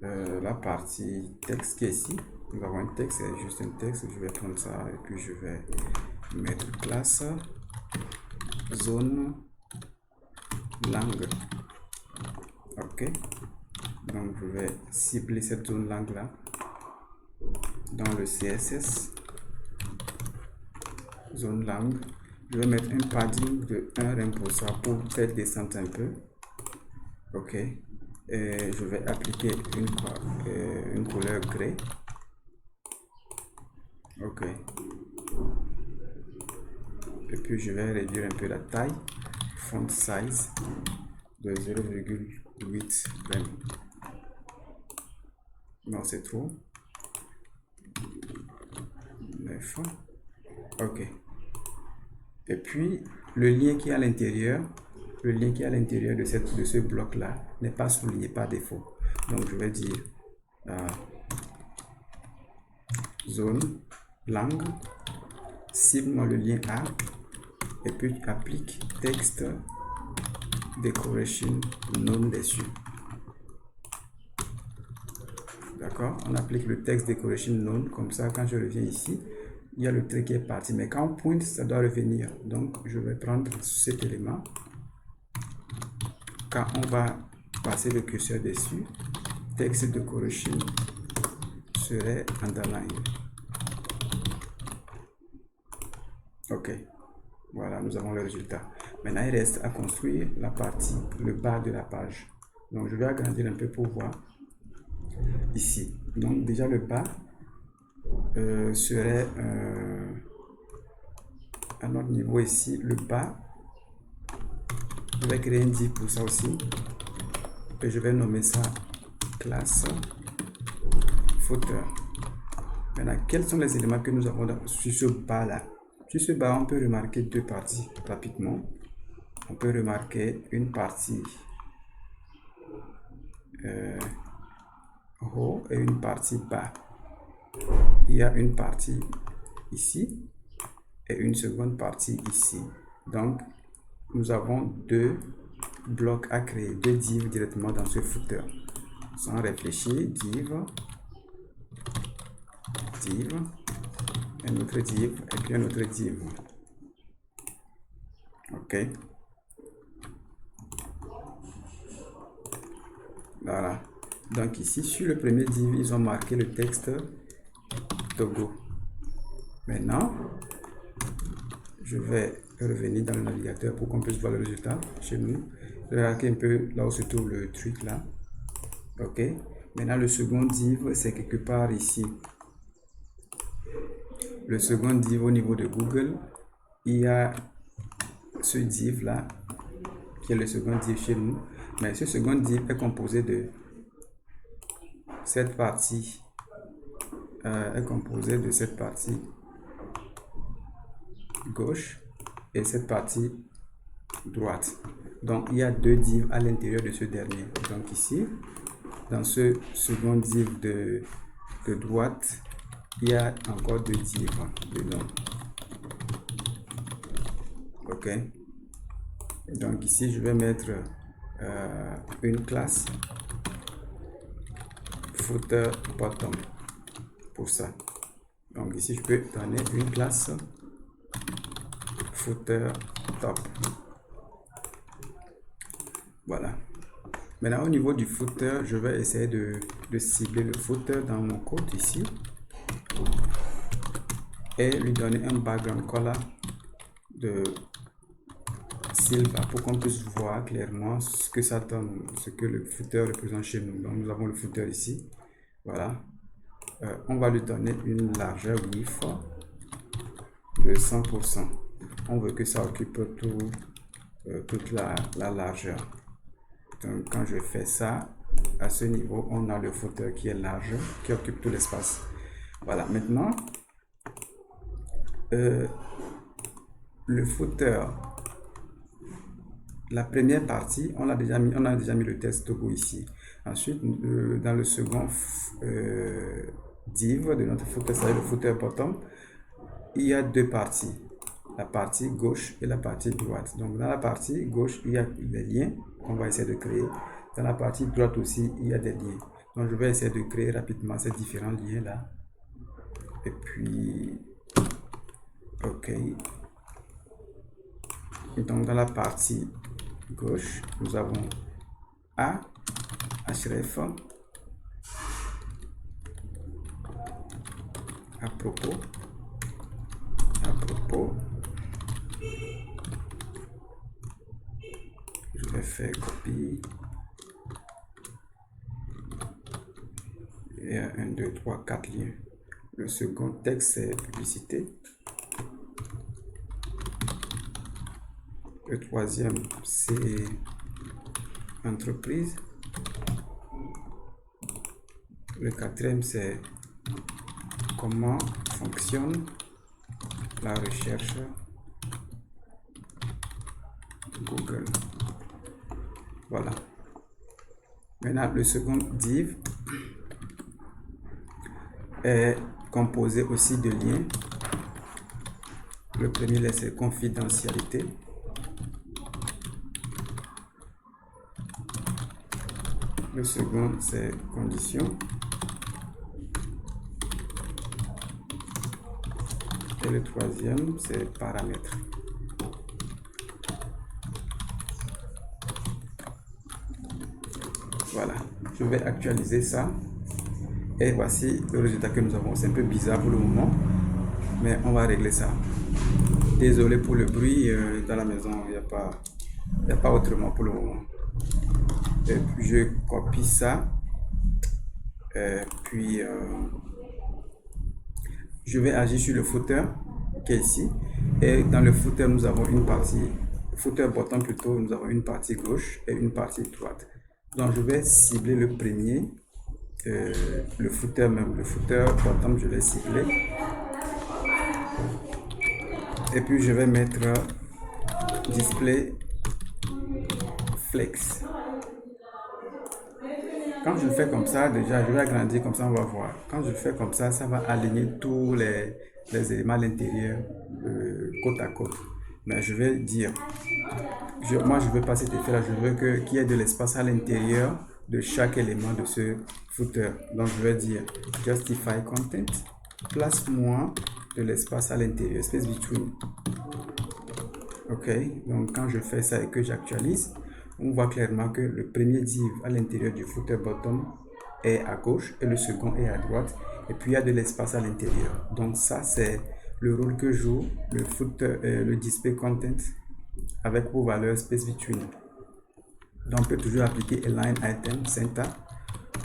la partie texte qui est ici. Nous avons un texte, c'est juste un texte. Je vais prendre ça et puis je vais mettre classe zone langue. Ok, donc je vais cibler cette zone langue là dans le CSS, zone langue. Je vais mettre un padding de 1 rem pour ça, pour faire descendre un peu. Ok, et je vais appliquer une couleur gray. Ok, et puis je vais réduire un peu la taille, font size de 0,8 rem. Non, c'est trop. 9. Ok. Et puis le lien qui est à l'intérieur, de ce bloc là n'est pas souligné par défaut. Donc je vais dire zone langue, cible le lien A et puis applique texte decoration none dessus. D'accord, on applique le texte decoration none, comme ça quand je reviens ici il y a le trait qui est parti, mais quand on pointe ça doit revenir. Donc je vais prendre cet élément, quand on va passer le curseur dessus, texte decoration serait underline. Ok, voilà, nous avons le résultat. Maintenant il reste à construire la partie, le bas de la page. Donc je vais agrandir un peu pour voir ici. Donc déjà le bas serait à notre niveau ici, le bas. Je vais créer un div pour ça aussi et je vais nommer ça classe footer. Maintenant, quels sont les éléments que nous avons sur ce bas-là? Sur ce bas, on peut remarquer deux parties rapidement. On peut remarquer une partie haut et une partie bas. Il y a une partie ici et une seconde partie ici. Donc, nous avons deux blocs à créer, deux divs directement dans ce footer. Sans réfléchir, div, un autre div et puis un autre div. Ok. Voilà. Donc ici, sur le premier div, ils ont marqué le texte Togo. Maintenant, je vais revenir dans le navigateur pour qu'on puisse voir le résultat chez nous. Je vais regarder un peu là où se trouve le truc là. Ok. Maintenant, le second div, c'est quelque part ici. Le second div au niveau de Google, il y a ce div là, qui est le second div chez nous. Mais ce second div est composé de cette partie, gauche et cette partie droite. Donc il y a deux divs à l'intérieur de ce dernier. Donc ici, dans ce second div de droite, il y a encore deux divs dedans. Ok. Donc ici, je vais mettre une classe footer bottom pour ça. Donc ici, je peux donner une classe footer top. Voilà. Maintenant, au niveau du footer, je vais essayer de cibler le footer dans mon code ici et lui donner un background color de silver pour qu'on puisse voir clairement ce que ça donne, ce que le footer représente chez nous. Donc, nous avons le footer ici. Voilà. On va lui donner une largeur width de 100%. On veut que ça occupe toute la largeur. Donc, quand je fais ça, à ce niveau, on a le footer qui est large, qui occupe tout l'espace. Voilà. Maintenant, le footer, la première partie, on a déjà mis le texte Togo ici. Ensuite, dans le second div de notre footer, c'est le footer bottom, il y a deux parties, la partie gauche et la partie droite. Donc dans la partie gauche, il y a les liens qu'on va essayer de créer. Dans la partie droite aussi, il y a des liens. Donc je vais essayer de créer rapidement ces différents liens là. Et puis, ok. Et donc dans la partie gauche, nous avons A, href, à propos, je vais faire copie, il y a 1, 2, 3, 4 liens. Le second texte c'est publicité, le troisième c'est entreprise, le quatrième c'est comment fonctionne la recherche Google. Voilà. Maintenant, le second div est composé aussi de liens. Le premier, c'est confidentialité. Le second, c'est conditions. Et le troisième, c'est paramètres. Voilà, je vais actualiser ça. Et voici le résultat que nous avons. C'est un peu bizarre pour le moment, mais on va régler ça. Désolé pour le bruit dans la maison, il n'y a pas autrement pour le moment. Et puis je copie ça. Puis je vais agir sur le footer qui est ici. Et dans le footer, nous avons une partie, footer bottom plutôt, nous avons une partie gauche et une partie droite. Donc je vais cibler le premier le footer même. Le footer bottom, je vais cibler. Et puis je vais mettre display flex. Quand je le fais comme ça, déjà, je vais agrandir comme ça, on va voir. Quand je le fais comme ça va aligner tous les éléments à l'intérieur côte à côte. Mais je vais dire, moi je veux pas cet effet là, je veux qu'il y ait de l'espace à l'intérieur de chaque élément de ce footer. Donc je vais dire justify content, place-moi de l'espace à l'intérieur, space between. Ok, donc quand je fais ça et que j'actualise, on voit clairement que le premier div à l'intérieur du footer bottom est à gauche et le second est à droite, et puis il y a de l'espace à l'intérieur. Donc ça c'est le rôle que joue le footer, le display content avec vos valeurs space between. Donc on peut toujours appliquer align item center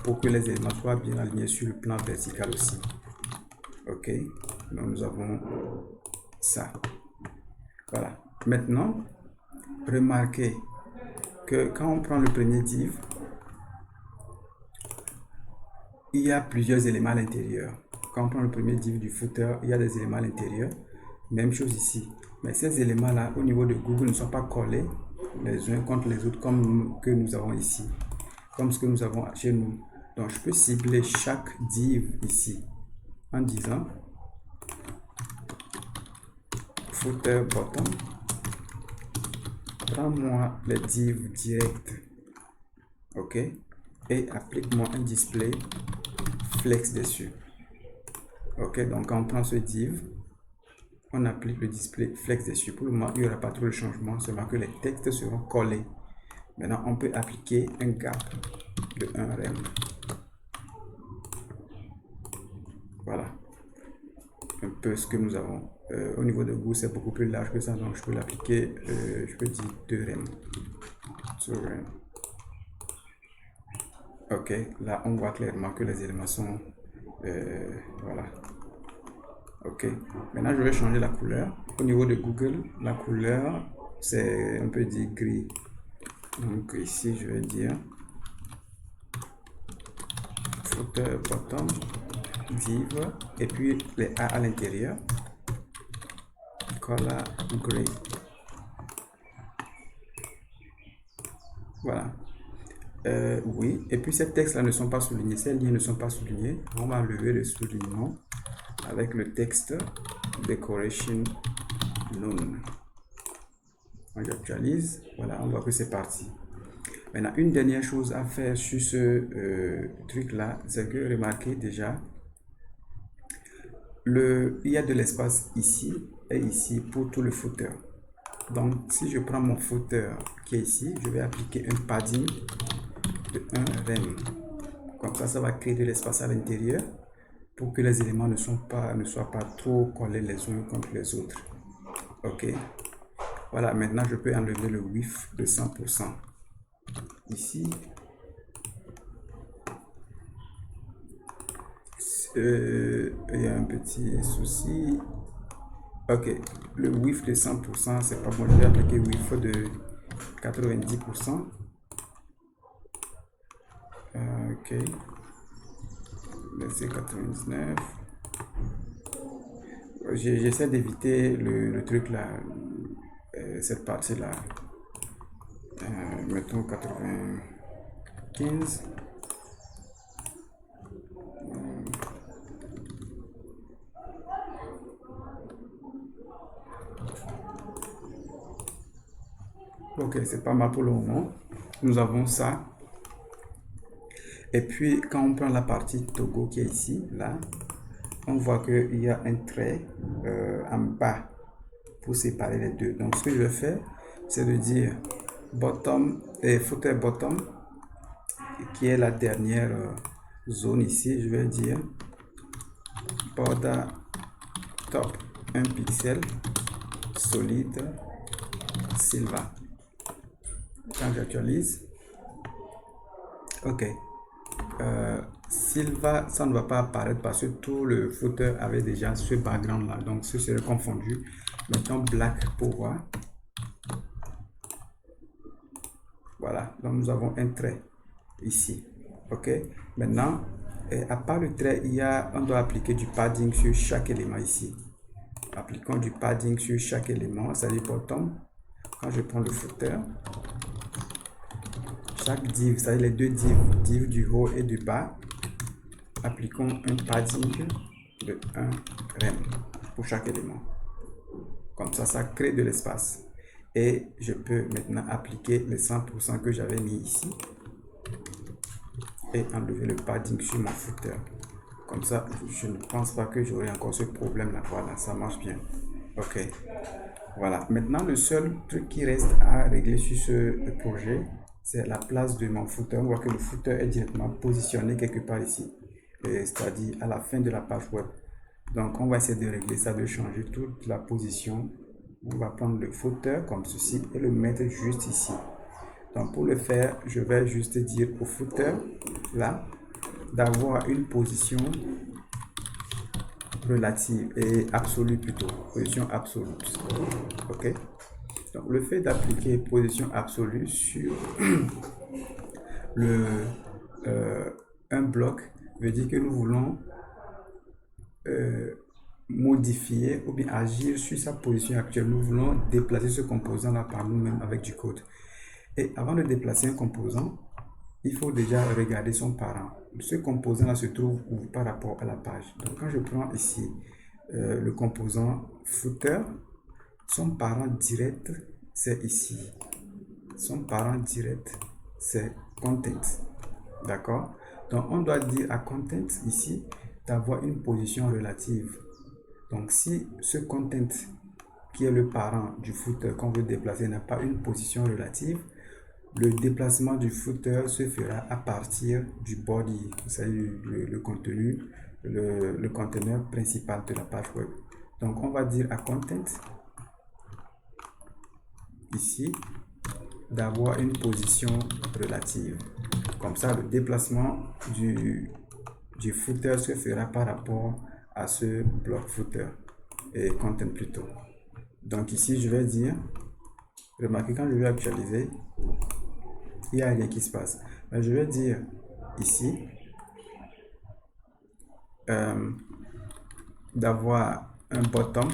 pour que les éléments soient bien alignés sur le plan vertical aussi. Ok, donc nous avons ça. Voilà. Maintenant, remarquez que quand on prend le premier div, il y a plusieurs éléments à l'intérieur. Quand on prend le premier div du footer, il y a des éléments à l'intérieur. Même chose ici. Mais ces éléments-là, au niveau de Google, ne sont pas collés les uns contre les autres comme que nous avons ici. Comme ce que nous avons chez nous. Donc, je peux cibler chaque div ici en disant footer bottom. Prends-moi les divs directs. OK. Et applique-moi un display flex dessus. Ok, donc quand on prend ce div, on applique le display flex dessus. Pour le moment, il n'y aura pas trop de changement, seulement que les textes seront collés. Maintenant, on peut appliquer un gap de 1 rem. Voilà. Un peu ce que nous avons. Au niveau de goût, c'est beaucoup plus large que ça, donc je peux l'appliquer, je peux dire 2 rem. 2 rem. Ok, là on voit clairement que les éléments sont voilà. Ok, maintenant je vais changer la couleur. Au niveau de Google, la couleur c'est un peu dit gris. Donc ici je vais dire footer bottom div et puis les A à l'intérieur color gray. Voilà. Oui, et puis ces textes là ne sont pas soulignés, ces lignes ne sont pas soulignées. On va enlever le soulignement avec le texte decoration none. On j'actualise, voilà, on voit que c'est parti. Maintenant, une dernière chose à faire sur ce truc là, c'est que remarquez déjà, il y a de l'espace ici et ici pour tout le footer. Donc, si je prends mon footer qui est ici, je vais appliquer un padding de 1 rem. Comme ça va créer de l'espace à l'intérieur pour que les éléments ne soient pas trop collés les uns contre les autres. Ok. Voilà, maintenant je peux enlever le width de 100%. Ici. Il y a un petit souci. Ok, le width de 100%, c'est pas bon. Je vais appliquer width de 90%. Ok. C'est 99. J'essaie d'éviter le truc là, cette partie là. Mettons 95. Ok, c'est pas mal pour le moment. Nous avons ça. Et puis, quand on prend la partie Togo qui est ici, là, on voit qu'il y a un trait en bas pour séparer les deux. Donc, ce que je vais faire, c'est de dire bottom et footer bottom, qui est la dernière zone ici. Je vais dire border top 1 pixel solide silver. Quand j'actualise, ok. Silva, ça ne va pas apparaître parce que tout le footer avait déjà ce background là, donc ce serait confondu. Mettons black pour voir. Voilà, donc nous avons un trait ici. Ok, maintenant Et à part le trait, on doit appliquer du padding sur chaque élément ici. Appliquons du padding sur chaque élément, c'est-à-dire bottom. Quand je prends le footer, chaque div, c'est-à-dire les deux div du haut et du bas, appliquons un padding de 1 rem pour chaque élément. Comme ça crée de l'espace. Et je peux maintenant appliquer les 100% que j'avais mis ici et enlever le padding sur mon footer. Comme ça, je ne pense pas que j'aurai encore ce problème là. Voilà, ça marche bien. Ok. Voilà. Maintenant, le seul truc qui reste à régler sur ce projet, c'est la place de mon footer. On voit que le footer est directement positionné quelque part ici, c'est-à-dire à la fin de la page web. Donc, on va essayer de régler ça, de changer toute la position. On va prendre le footer comme ceci et le mettre juste ici. Donc, pour le faire, je vais juste dire au footer, là, d'avoir une position relative et absolue plutôt, position absolue. Ok. Donc, le fait d'appliquer position absolue sur un bloc veut dire que nous voulons modifier ou bien agir sur sa position actuelle. Nous voulons déplacer ce composant là par nous-mêmes avec du code. Et avant de déplacer un composant, il faut déjà regarder son parent. Ce composant là se trouve où par rapport à la page. Donc quand je prends ici le composant footer, son parent direct c'est ici. Son parent direct c'est content. D'accord? Donc on doit dire à content ici d'avoir une position relative. Donc si ce content qui est le parent du footer qu'on veut déplacer n'a pas une position relative, le déplacement du footer se fera à partir du body, c'est-à-dire le contenu, le conteneur principal de la page web. Donc on va dire à content ici d'avoir une position relative. Comme ça, le déplacement du footer se fera par rapport à ce bloc footer et content plutôt. Donc ici, je vais dire, remarquez quand je vais actualiser, il n'y a rien qui se passe. Mais je vais dire ici d'avoir un bottom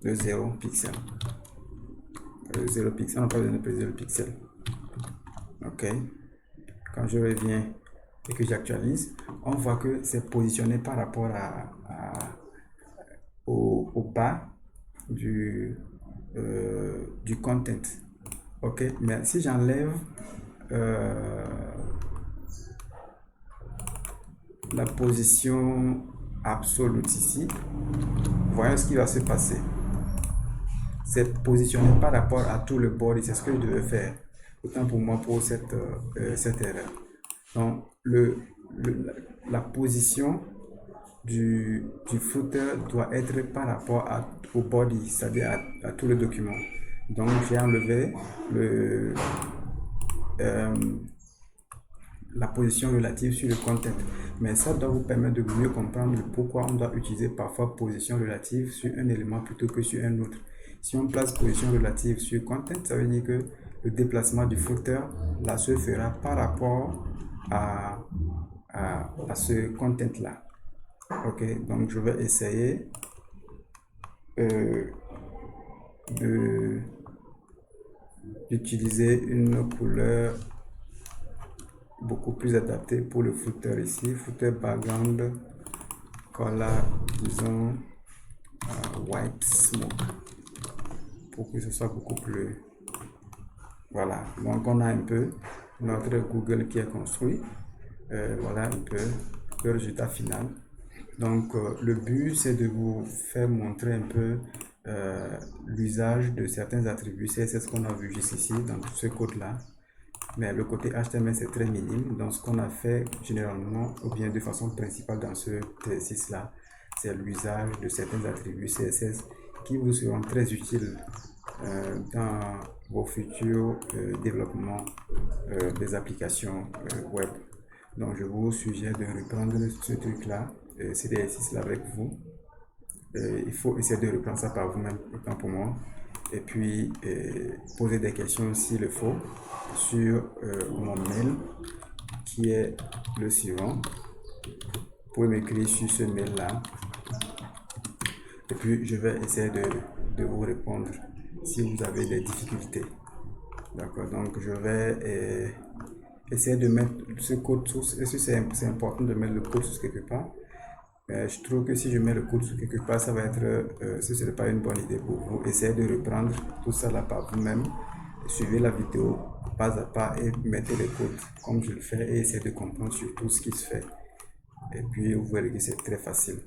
de 0 pixel. 0 pixel, on n'a pas besoin de préciser le pixel. Ok. Quand je reviens et que j'actualise, on voit que c'est positionné par rapport au bas du content. Ok, mais si j'enlève la position absolue ici, voyons ce qui va se passer. C'est positionné par rapport à tout le body, c'est ce que je devais faire. Autant pour moi pour cette erreur. Donc, la position du footer doit être par rapport au body, c'est-à-dire à tout le document. Donc, j'ai enlevé la position relative sur le content. Mais ça doit vous permettre de mieux comprendre pourquoi on doit utiliser parfois position relative sur un élément plutôt que sur un autre. Si on place position relative sur content, ça veut dire que le déplacement du footer là se fera par rapport à ce content là. Ok, donc je vais essayer d'utiliser une couleur beaucoup plus adaptée pour le footer ici. Footer background color, disons white smoke, pour que ce soit beaucoup plus. Voilà, donc on a un peu notre Google qui est construit. Voilà un peu le résultat final. Donc le but c'est de vous faire montrer un peu l'usage de certains attributs CSS qu'on a vu jusqu'ici dans ce code là. Mais le côté HTML c'est très minime. Donc ce qu'on a fait généralement ou bien de façon principale dans ce exercice là, c'est l'usage de certains attributs CSS qui vous seront très utiles dans vos futurs développements des applications web. Donc je vous suggère de reprendre ce truc là, cet exercice là avec vous. Il faut essayer de reprendre ça par vous-même, autant pour moi, et puis poser des questions s'il le faut sur mon mail qui est le suivant. Vous pouvez m'écrire sur ce mail-là. Et puis, je vais essayer de vous répondre si vous avez des difficultés. D'accord, donc je vais essayer de mettre ce code source. Est-ce que c'est important de mettre le code source quelque part? Je trouve que si je mets le code source quelque part, ça va être, ce ne serait pas une bonne idée pour vous. Essayez de reprendre tout ça là par vous-même. Suivez la vidéo pas à pas et mettez les codes comme je le fais et essayez de comprendre surtout ce qui se fait. Et puis vous verrez que c'est très facile.